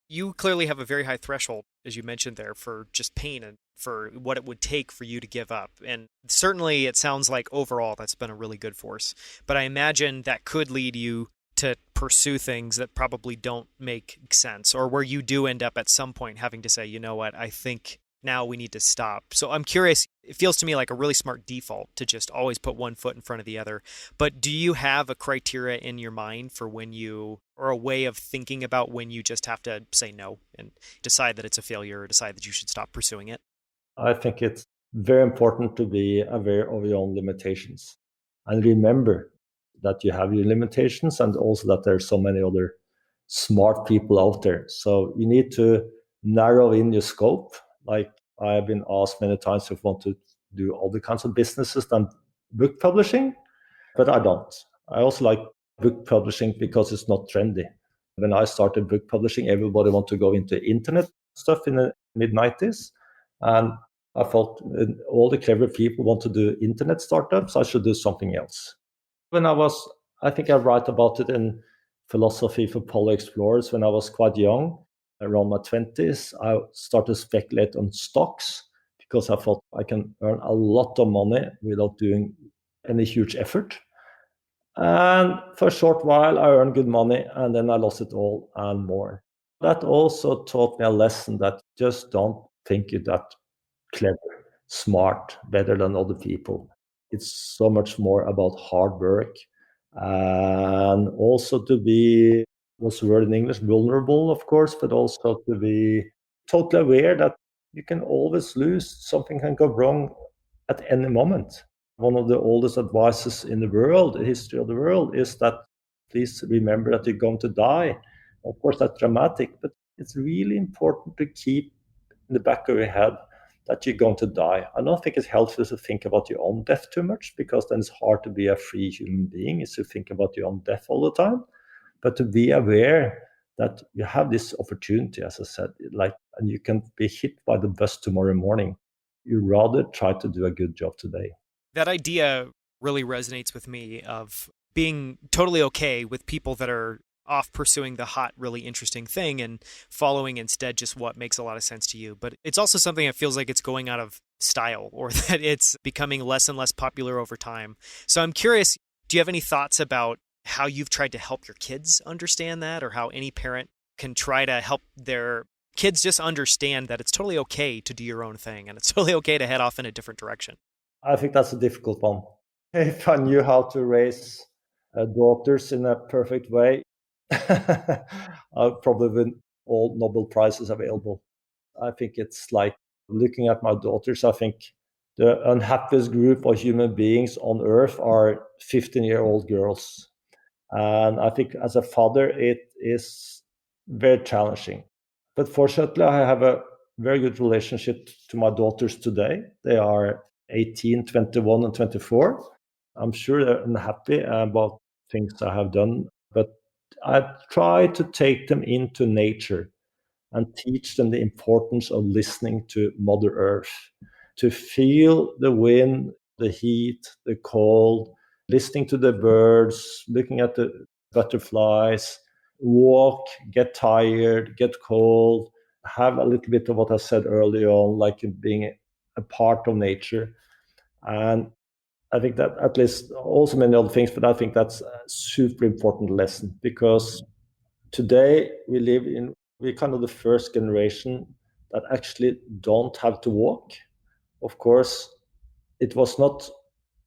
You clearly have a very high threshold, as you mentioned there, for just pain and for what it would take for you to give up. And certainly it sounds like overall that's been a really good force. But I imagine that could lead you to pursue things that probably don't make sense, or where you do end up at some point having to say, you know what, I think now we need to stop. So I'm curious, it feels to me like a really smart default to just always put one foot in front of the other. But do you have a criteria in your mind for when you, or a way of thinking about when you just have to say no and decide that it's a failure or decide that you should stop pursuing it? I think it's very important to be aware of your own limitations and remember that you have your limitations and also that there are so many other smart people out there. So you need to narrow in your scope. Like I have been asked many times if I want to do other kinds of businesses than book publishing, but I don't. I also like book publishing because it's not trendy. When I started book publishing, everybody wanted to go into internet stuff in the mid 90s. And I thought all the clever people want to do internet startups. I should do something else. When I think I write about it in Philosophy for Polar Explorers. When I was quite young, around my 20s, I started to speculate on stocks because I thought I can earn a lot of money without doing any huge effort. And for a short while, I earned good money, and then I lost it all and more. That also taught me a lesson that just don't think you're that clever, smart, better than other people. It's so much more about hard work and also to be, what's the word in English, vulnerable, of course, but also to be totally aware that you can always lose, something can go wrong at any moment. One of the oldest advices in the world, the history of the world, is that please remember that you're going to die. Of course, that's dramatic, but it's really important to keep in the back of your head that you're going to die. I don't think it's helpful to think about your own death too much, because then it's hard to be a free human being, is to think about your own death all the time. But to be aware that you have this opportunity, as I said, like, and you can be hit by the bus tomorrow morning. You rather try to do a good job today. That idea really resonates with me of being totally okay with people that are off pursuing the hot, really interesting thing and following instead just what makes a lot of sense to you. But it's also something that feels like it's going out of style, or that it's becoming less and less popular over time. So I'm curious, do you have any thoughts about how you've tried to help your kids understand that, or how any parent can try to help their kids just understand that it's totally okay to do your own thing and it's totally okay to head off in a different direction? I think that's a difficult one. If I knew how to raise daughters in a perfect way, I'd probably win all Nobel Prizes available. I think it's like looking at my daughters, I think the unhappiest group of human beings on earth are 15-year-old girls. And I think as a father, it is very challenging. But fortunately, I have a very good relationship to my daughters today. They are 18, 21, and 24. I'm sure they're unhappy about things I have done, but I try to take them into nature and teach them the importance of listening to Mother Earth, to feel the wind, the heat, the cold, listening to the birds, looking at the butterflies, walk, get tired, get cold, have a little bit of what I said earlier on, like being a part of nature. And I think that, at least, also many other things, but I think that's a super important lesson, because today we're kind of the first generation that actually don't have to walk. Of course, it was not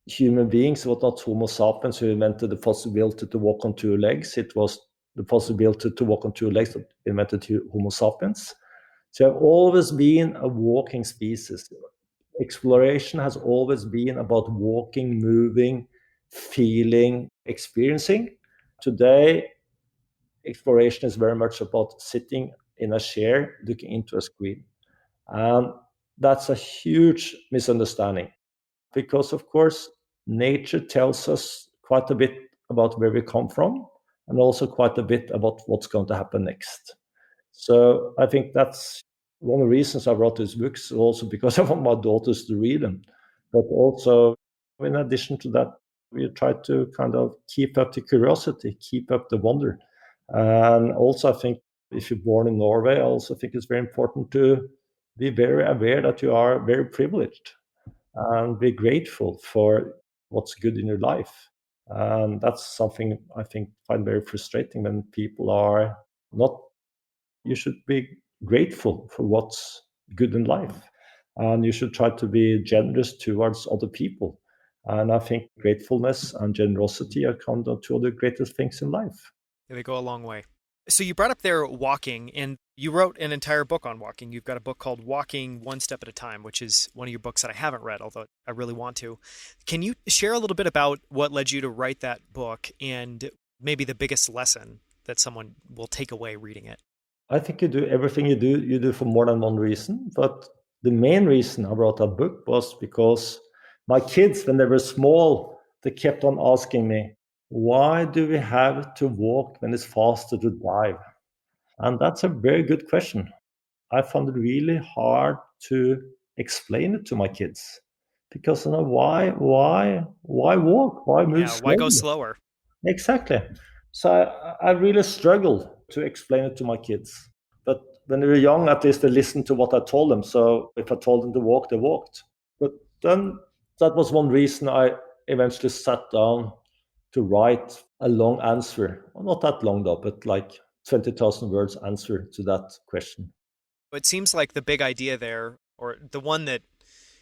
human beings, it was not Homo sapiens who invented the possibility to walk on two legs. It was the possibility to walk on two legs that invented Homo sapiens. So I've always been a walking species. Exploration has always been about walking, moving, feeling, experiencing. Today, exploration is very much about sitting in a chair looking into a screen. And that's a huge misunderstanding, because, of course, nature tells us quite a bit about where we come from, and also quite a bit about what's going to happen next. So I think that's one of the reasons I wrote these books, also because I want my daughters to read them. But also, in addition to that, we try to kind of keep up the curiosity, keep up the wonder. And also, I think if you're born in Norway, I also think it's very important to be very aware that you are very privileged and be grateful for what's good in your life. And that's something I think find very frustrating when people are not. You should be grateful for what's good in life, and you should try to be generous towards other people. And I think gratefulness and generosity are kind of two of the greatest things in life. They go a long way. So you brought up there walking, and you wrote an entire book on walking. You've got a book called Walking One Step at a Time, which is one of your books that I haven't read, although I really want to. Can you share a little bit about what led you to write that book, and maybe the biggest lesson that someone will take away reading it? I think you do everything you do for more than one reason. But the main reason I wrote that book was because my kids, when they were small, they kept on asking me, why do we have to walk when it's faster to drive? And that's a very good question. I found it really hard to explain it to my kids, because you know, why walk? Why move Yeah, why go slowly? slower? Exactly. So I really struggled to explain it to my kids. But when they were young, at least they listened to what I told them. So if I told them to walk, they walked. But then that was one reason I eventually sat down to write a long answer. Well, not that long though, but like 20,000 words answer to that question. It seems like the big idea there, or the one that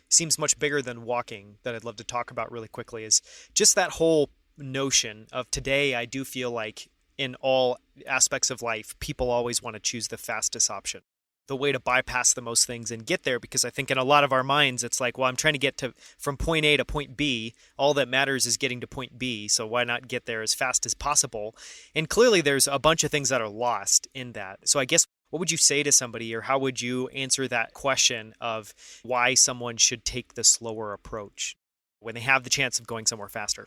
seems much bigger than walking, that I'd love to talk about really quickly, is just that whole notion of today. I do feel like in all aspects of life, people always want to choose the fastest option, the way to bypass the most things and get there. Because I think in a lot of our minds, it's like, well, I'm trying to get to from point A to point B. All that matters is getting to point B. So why not get there as fast as possible? And clearly there's a bunch of things that are lost in that. So I guess What would you say to somebody, or how would you answer that question of why someone should take the slower approach when they have the chance of going somewhere faster?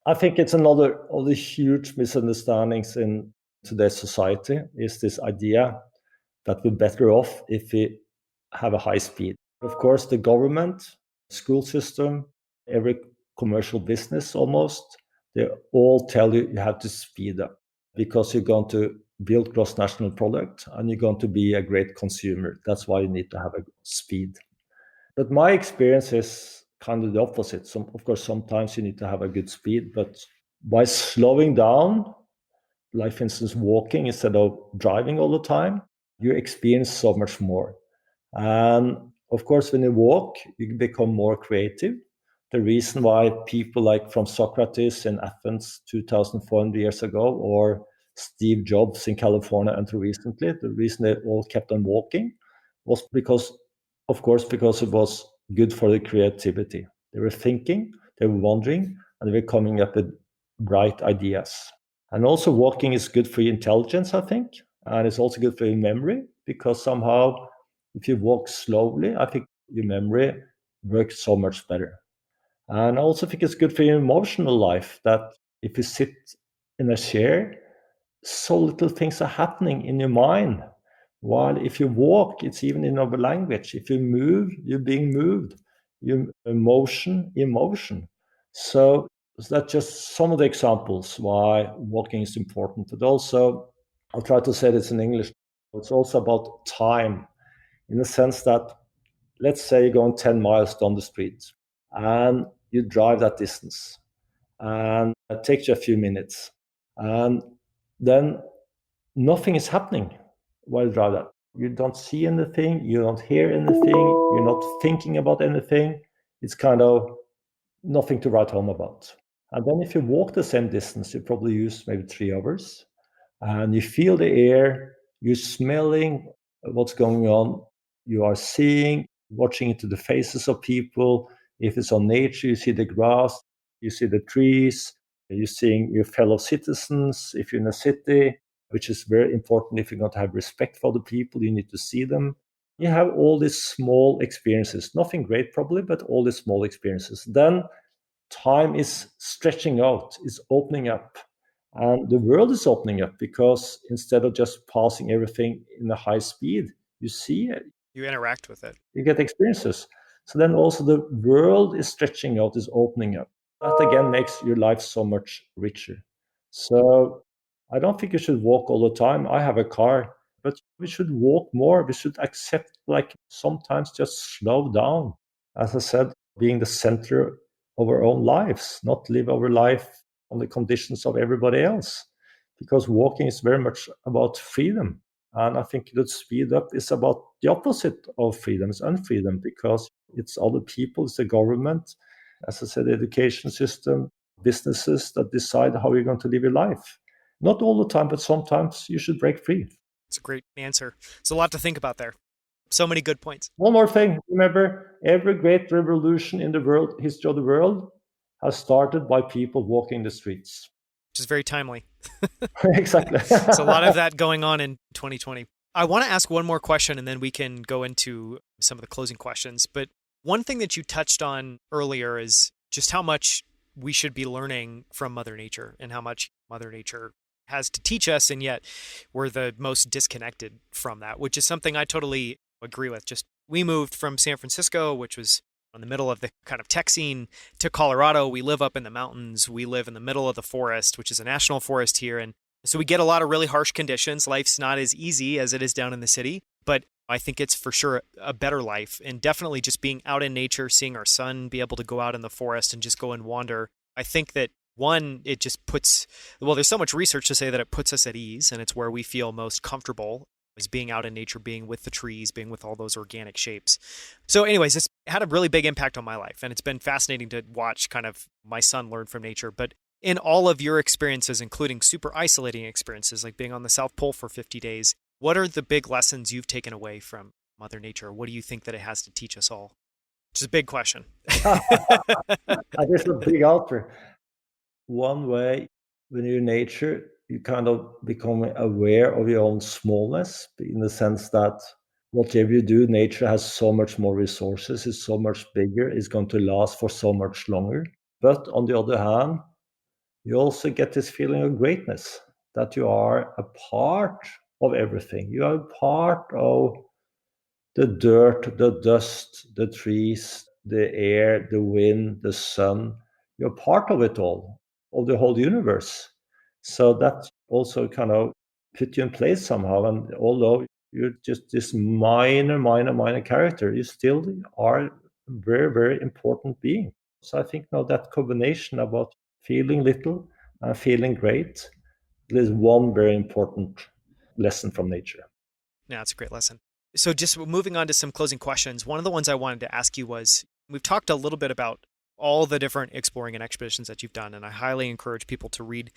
I think it's another of the huge misunderstandings in today's society is this idea that we're better off if we have a high speed. Of course, the government, school system, every commercial business almost, they all tell you you have to speed up because you're going to build gross national product and you're going to be a great consumer. That's why you need to have a speed. But my experience is kind of the opposite. Of course, sometimes you need to have a good speed, but by slowing down, like for instance, walking instead of driving all the time, you experience so much more. And of course, when you walk, you become more creative. The reason why people like from Socrates in Athens 2,400 years ago, or Steve Jobs in California until recently, the reason they all kept on walking was because, of course, because it was good for the creativity. They were thinking, they were wondering, and they were coming up with bright ideas. And also, walking is good for your intelligence, I think, and it's also good for your memory because somehow, if you walk slowly, I think your memory works so much better. And I also think it's good for your emotional life that if you sit in a chair, so little things are happening in your mind. While if you walk, it's even in our language. If you move, you're being moved. You emotion. So that's just some of the examples why walking is important. But also, I'll try to say this in English. It's also about time, in the sense that let's say you're going 10 miles down the street and you drive that distance and it takes you a few minutes. And then nothing is happening while you drive that. You don't see anything, you don't hear anything, you're not thinking about anything. It's kind of nothing to write home about. And then if you walk the same distance, you probably use maybe 3 hours and you feel the air, you're smelling what's going on, you are seeing, watching into the faces of people. If it's on nature, you see the grass, you see the trees, you're seeing your fellow citizens. If you're in a city, which is very important, if you're going to have respect for the people, you need to see them. You have all these small experiences, nothing great probably, but all these small experiences. Then time is stretching out, is opening up. And the world is opening up because instead of just passing everything in a high speed, you see it, You interact with it. you get experiences. So then also the world is stretching out, is opening up. That again makes your life so much richer. So I don't think you should walk all the time. I have a car, but we should walk more. We should accept, like, sometimes just slow down. As I said, being the center of our own lives, not live our life on the conditions of everybody else. Because walking is very much about freedom. And I think that speed up is about the opposite of freedom, it's unfreedom, because it's other people, it's the government, as I said, the education system, businesses that decide how you're going to live your life. Not all the time, but sometimes you should break free. It's a great answer. It's a lot to think about there. So many good points. One more thing, remember, every great revolution in the world, history of the world, has started by people walking the streets. Which is very timely. Exactly. So a lot of that going on in 2020. I want to ask one more question and then we can go into some of the closing questions. But one thing that you touched on earlier is just how much we should be learning from Mother Nature and how much Mother Nature has to teach us. And yet we're the most disconnected from that, which is something I totally agree with. Just we moved from San Francisco, which was in the middle of the kind of tech scene, to Colorado. We live up in the mountains. We live in the middle of the forest, which is a national forest here. And so we get a lot of really harsh conditions. Life's not as easy as it is down in the city, but I think it's for sure a better life. And definitely just being out in nature, seeing our son be able to go out in the forest and just go and wander. I think that one, it just puts, well, there's so much research to say that it puts us at ease and it's where we feel most comfortable, is being out in nature, being with the trees, being with all those organic shapes. So anyways, it's had a really big impact on my life. And it's been fascinating to watch kind of my son learn from nature. But in all of your experiences, including super isolating experiences, like being on the South Pole for 50 days, what are the big lessons you've taken away from Mother Nature? What do you think that it has to teach us all? Which is a big question. That is a big answer. One way when you're in nature, you kind of become aware of your own smallness in the sense that whatever you do, nature has so much more resources, is so much bigger, is going to last for so much longer. But on the other hand, you also get this feeling of greatness, that you are a part of everything. You are a part of the dirt, the dust, the trees, the air, the wind, the sun. You're part of it all, of the whole universe. So that also kind of put you in place somehow. And although you're just this minor character, you still are a very, very important being. So I think now that combination about feeling little and feeling great is one very important lesson from nature. Yeah, it's a great lesson. So just moving on to some closing questions. One of the ones I wanted to ask you was, we've talked a little bit about all the different exploring and expeditions that you've done, and I highly encourage people to read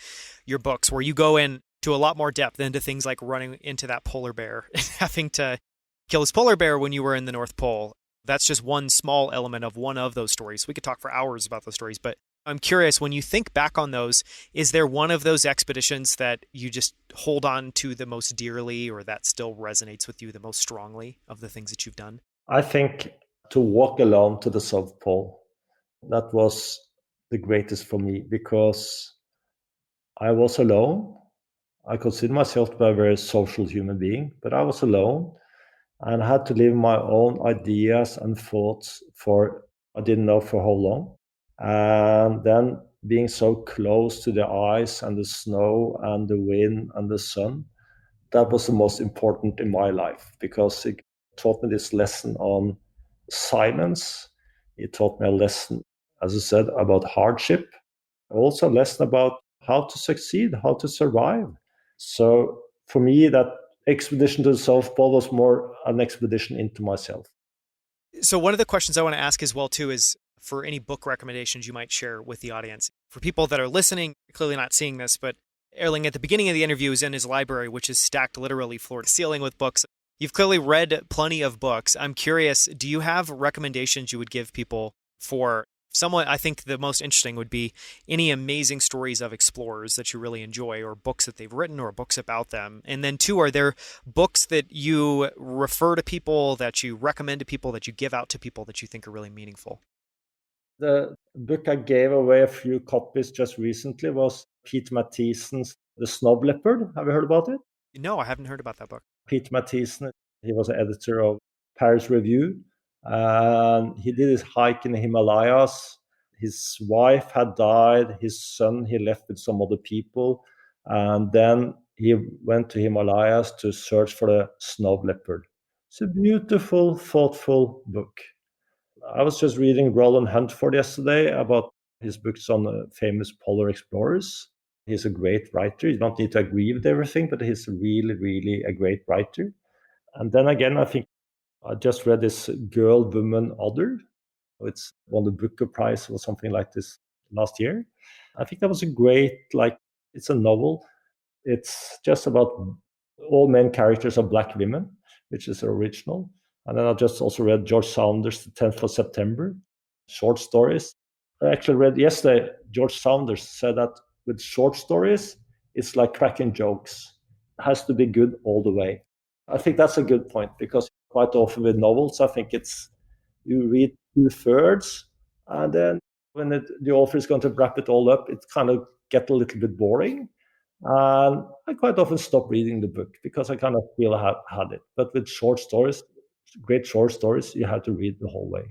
your books where you go in to a lot more depth into things like running into that polar bear and having to kill this polar bear when you were in the North Pole. That's just one small element of one of those stories. We could talk for hours about those stories, but I'm curious, when you think back on those, is there one of those expeditions that you just hold on to the most dearly, or that still resonates with you the most strongly of the things that you've done? I think to walk alone to the South Pole, that was the greatest for me because I was alone. I consider myself to be a very social human being, but I was alone and had to live my own ideas and thoughts for I didn't know for how long. And then being so close to the ice and the snow and the wind and the sun, that was the most important in my life because it taught me this lesson on silence. It taught me a lesson, as I said, about hardship, also a lesson about how to succeed, how to survive. So for me, that expedition to the South Pole was more an expedition into myself. So one of the questions I want to ask as well too is for any book recommendations you might share with the audience. For people that are listening, clearly not seeing this, but Erling at the beginning of the interview is in his library, which is stacked literally floor to ceiling with books. You've clearly read plenty of books. I'm curious, do you have recommendations you would give people for someone? I think the most interesting would be any amazing stories of explorers that you really enjoy, or books that they've written, or books about them. And then two, are there books that you refer to people, that you recommend to people, that you give out to people that you think are really meaningful? The book I gave away a few copies just recently was Pete Matthiessen's The Snow Leopard. Have you heard about it? No, I haven't heard about that book. Pete Matthiesen, he was an editor of Paris Review. And he did his hike in the Himalayas. His wife had died. His son he left with some other people. And then he went to Himalayas to search for the snow leopard. It's a beautiful, thoughtful book. I was just reading Roland Huntford yesterday about his books on famous polar explorers. He's a great writer. You don't need to agree with everything, but he's really, really a great writer. And then again, I think I just read this Girl, Woman, Other. It's won the Booker Prize or something like this last year. I think that was a great, like, it's a novel. It's just about all main characters are black women, which is original. And then I just also read George Saunders' The 10th of September, short stories. I actually read yesterday, George Saunders said that with short stories, it's like cracking jokes. It has to be good all the way. I think that's a good point because quite often with novels, I think it's you read two-thirds and then when the author is going to wrap it all up, it kind of get a little bit boring. And I quite often stop reading the book because I kind of feel I have had it. But with short stories, great short stories, you have to read the whole way.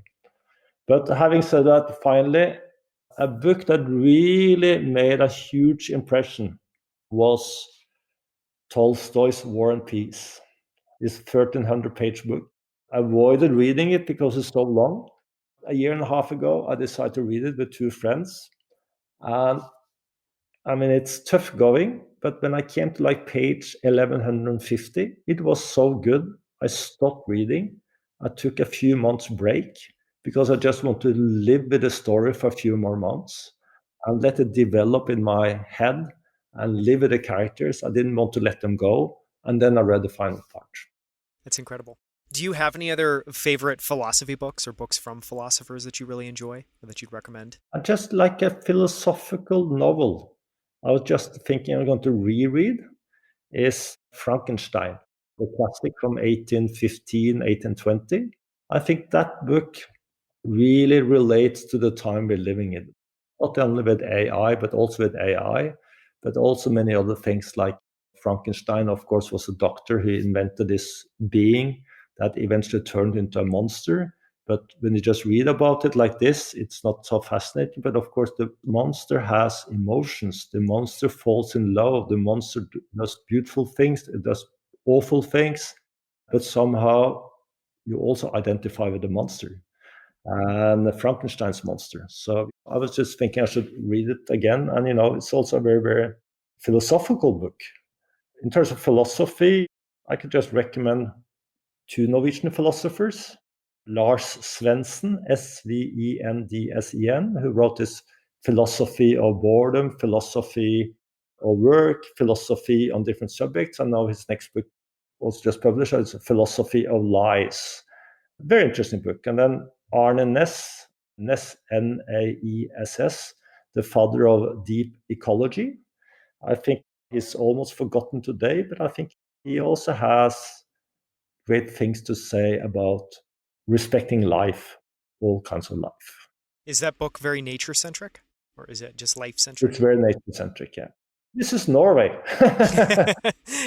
But having said that, finally, a book that really made a huge impression was Tolstoy's War and Peace. This 1,300-page book. I avoided reading it because it's so long. A year and a half ago, I decided to read it with two friends. And I mean, it's tough going, but when I came to like page 1150, it was so good. I stopped reading. I took a few months break because I just want to live with the story for a few more months and let it develop in my head and live with the characters. I didn't want to let them go. And then I read the final part. That's incredible. Do you have any other favorite philosophy books or books from philosophers that you really enjoy or that you'd recommend? I just like a philosophical novel. I was just thinking I'm going to reread is Frankenstein, the classic from 1815, 1820. I think that book really relates to the time we're living in, not only with AI, but also with AI, but also many other things like Frankenstein, of course, was a doctor. He invented this being that eventually turned into a monster. But when you just read about it like this, it's not so fascinating. But of course, the monster has emotions. The monster falls in love. The monster does beautiful things. It does awful things. But somehow you also identify with the monster and the Frankenstein's monster. So I was just thinking I should read it again. And, it's also a very, very philosophical book. In terms of philosophy, I could just recommend two Norwegian philosophers, Lars Svendsen, Svensen, who wrote this philosophy of boredom, philosophy of work, philosophy on different subjects. And now his next book was just published. It's Philosophy of Lies. Very interesting book. And then Arne Næss, Naess, the father of deep ecology. I think he's almost forgotten today, but I think he also has great things to say about respecting life, all kinds of life. Is that book very nature centric, or is it just life centric? It's very nature centric, yeah. This is Norway.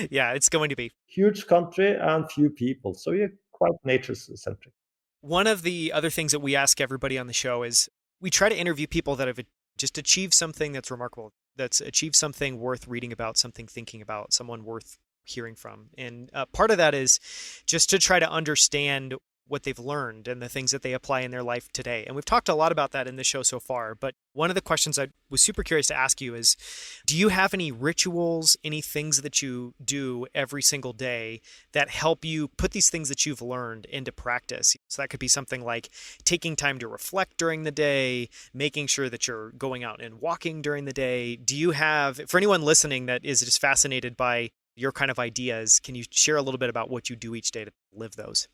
Yeah, it's going to be. Huge country and few people. So you're quite nature centric. One of the other things that we ask everybody on the show is we try to interview people that have just achieved something that's remarkable, that's achieved something worth reading about, something thinking about, someone worth hearing from. And part of that is just to try to understand what they've learned and the things that they apply in their life today. And we've talked a lot about that in the show so far. But one of the questions I was super curious to ask you is, do you have any rituals, any things that you do every single day that help you put these things that you've learned into practice? So that could be something like taking time to reflect during the day, making sure that you're going out and walking during the day. Do you have, for anyone listening that is just fascinated by your kind of ideas, can you share a little bit about what you do each day to live those?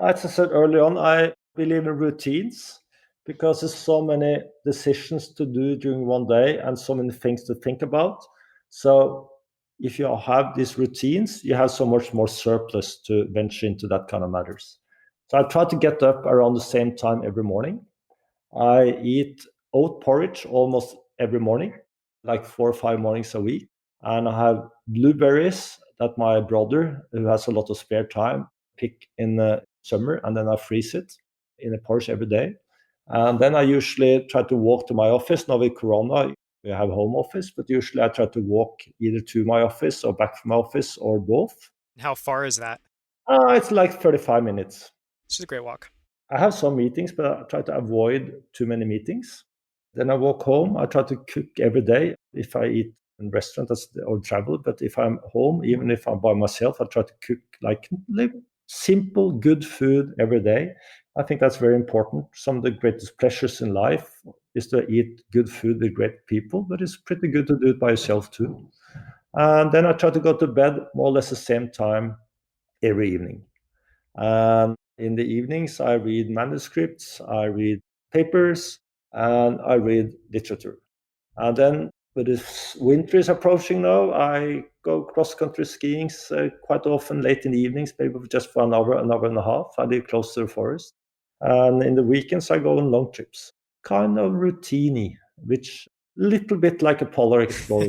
As I said early on, I believe in routines because there's so many decisions to do during one day and so many things to think about. So if you have these routines, you have so much more surplus to venture into that kind of matters. So I try to get up around the same time every morning. I eat oat porridge almost every morning, like 4 or 5 mornings a week. And I have blueberries that my brother, who has a lot of spare time, pick in the summer, and then I freeze it in a porridge every day. And then I usually try to walk to my office. Now with Corona, we have home office, but usually I try to walk either to my office or back from my office or both. How far is that? It's like 35 minutes. It's just a great walk. I have some meetings, but I try to avoid too many meetings. Then I walk home. I try to cook every day. If I eat in restaurant or travel, but if I'm home, even if I'm by myself, I try to cook like simple, good food every day. I think that's very important. Some of the greatest pleasures in life is to eat good food with great people, but it's pretty good to do it by yourself too. And then I try to go to bed more or less the same time every evening. And in the evenings, I read manuscripts, I read papers, and I read literature. And then, when this winter is approaching now, I go cross-country skiing quite often late in the evenings, maybe just for an hour and a half. I live close to the forest. And in the weekends, I go on long trips. Kind of routine, which little bit like a polar explorer.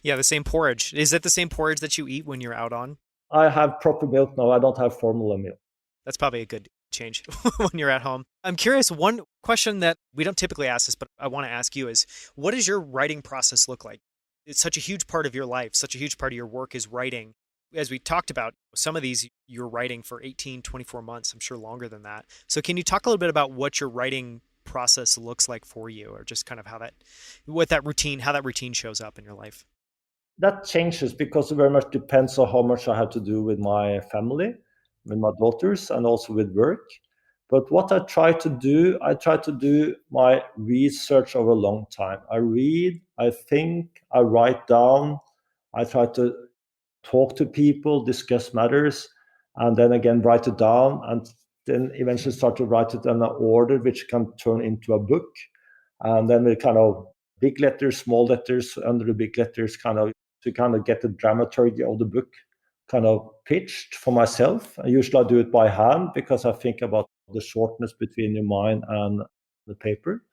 Yeah, the same porridge. Is it the same porridge that you eat when you're out on? I have proper milk now. I don't have formula milk. That's probably a good change when you're at home. I'm curious, one question that we don't typically ask this, but I want to ask you is, what does your writing process look like? It's such a huge part of your life, such a huge part of your work is writing. As we talked about, some of these you're writing for 18, 24 months, I'm sure longer than that. So can you talk a little bit about what your writing process looks like for you, or just kind of how that routine shows up in your life? That changes because it very much depends on how much I have to do with my family, with my daughters, and also with work. But what I try to do my research over a long time. I read, I think, I write down, I try to talk to people, discuss matters, and then again write it down, and then eventually start to write it in an order which can turn into a book. And then we kind of big letters, small letters, under the big letters, to get the dramaturgy of the book kind of pitched for myself. Usually I do it by hand because I think about the shortness between your mind and the paper.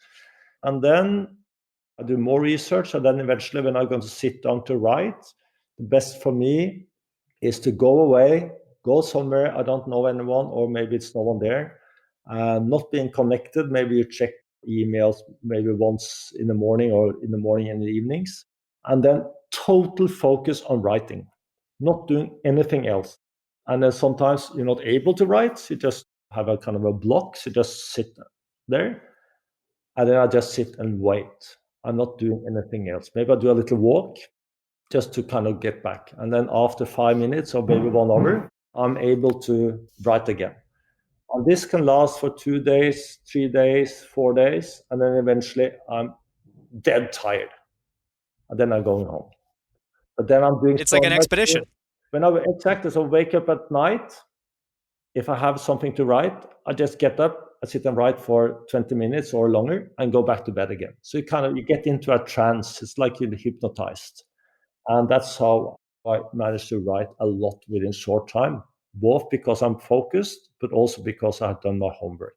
And then I do more research, and then eventually when I'm going to sit down to write, the best for me is to go away, go somewhere I don't know anyone, or maybe it's no one there, not being connected. Maybe you check emails maybe once in the morning, or in the morning and the evenings, and then total focus on writing, not doing anything else. And then sometimes you're not able to write, you just have a kind of a block, so you just sit there, and then I just sit and wait. I'm not doing anything else. Maybe I do a little walk just to kind of get back. And then after 5 minutes or maybe 1 hour, I'm able to write again. And this can last for 2 days, 3 days, 4 days, and then eventually I'm dead tired. And then I'm going home. But then I'm doing it's like an expedition. Exactly. So wake up at night. If I have something to write, I just get up, I sit and write for 20 minutes or longer and go back to bed again. So you get into a trance. It's like you're hypnotized. And that's how I managed to write a lot within short time, both because I'm focused, but also because I've done my homework.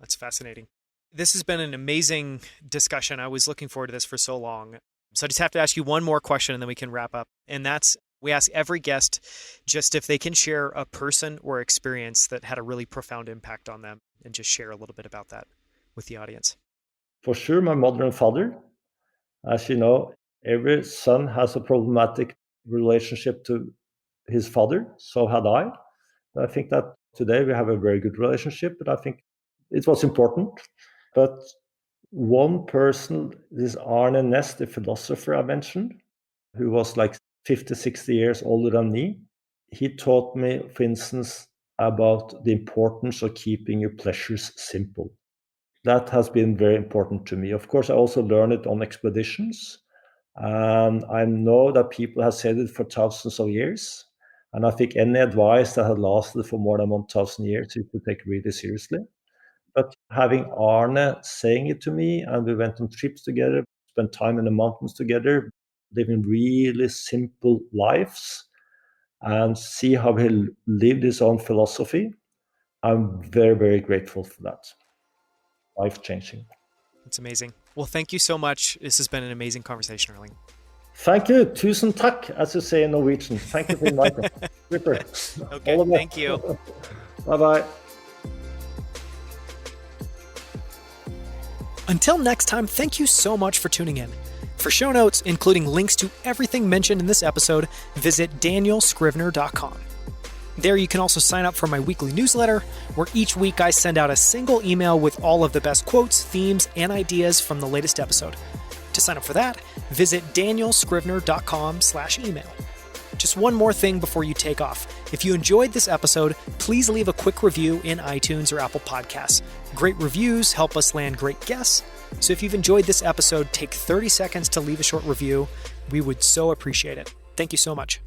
That's fascinating. This has been an amazing discussion. I was looking forward to this for so long. So I just have to ask you one more question and then we can wrap up. And that's, we ask every guest just if they can share a person or experience that had a really profound impact on them, and just share a little bit about that with the audience. For sure, my mother and father. As you know, every son has a problematic relationship to his father. So had I. I think that today we have a very good relationship, but I think it was important. But one person, this Arne Næss, the philosopher I mentioned, who was like 50, 60 years older than me, he taught me, for instance, about the importance of keeping your pleasures simple. That has been very important to me. Of course, I also learned it on expeditions. And I know that people have said it for thousands of years. And I think any advice that had lasted for more than 1,000 years, you could take really seriously. But having Arne saying it to me, and we went on trips together, spent time in the mountains together, living really simple lives, and see how he lived his own philosophy, I'm very, very grateful for that. Life-changing. That's amazing. Well, thank you so much. This has been an amazing conversation, Erling. Thank you. Tusen takk, as you say in Norwegian. Thank you for inviting me. Super. Okay, thank you. Bye-bye. Until next time, thank you so much for tuning in. For show notes, including links to everything mentioned in this episode, visit danielscrivner.com. There you can also sign up for my weekly newsletter, where each week I send out a single email with all of the best quotes, themes, and ideas from the latest episode. To sign up for that, visit danielscrivner.com/email. Just one more thing before you take off. If you enjoyed this episode, please leave a quick review in iTunes or Apple Podcasts. Great reviews help us land great guests. So if you've enjoyed this episode, take 30 seconds to leave a short review. We would so appreciate it. Thank you so much.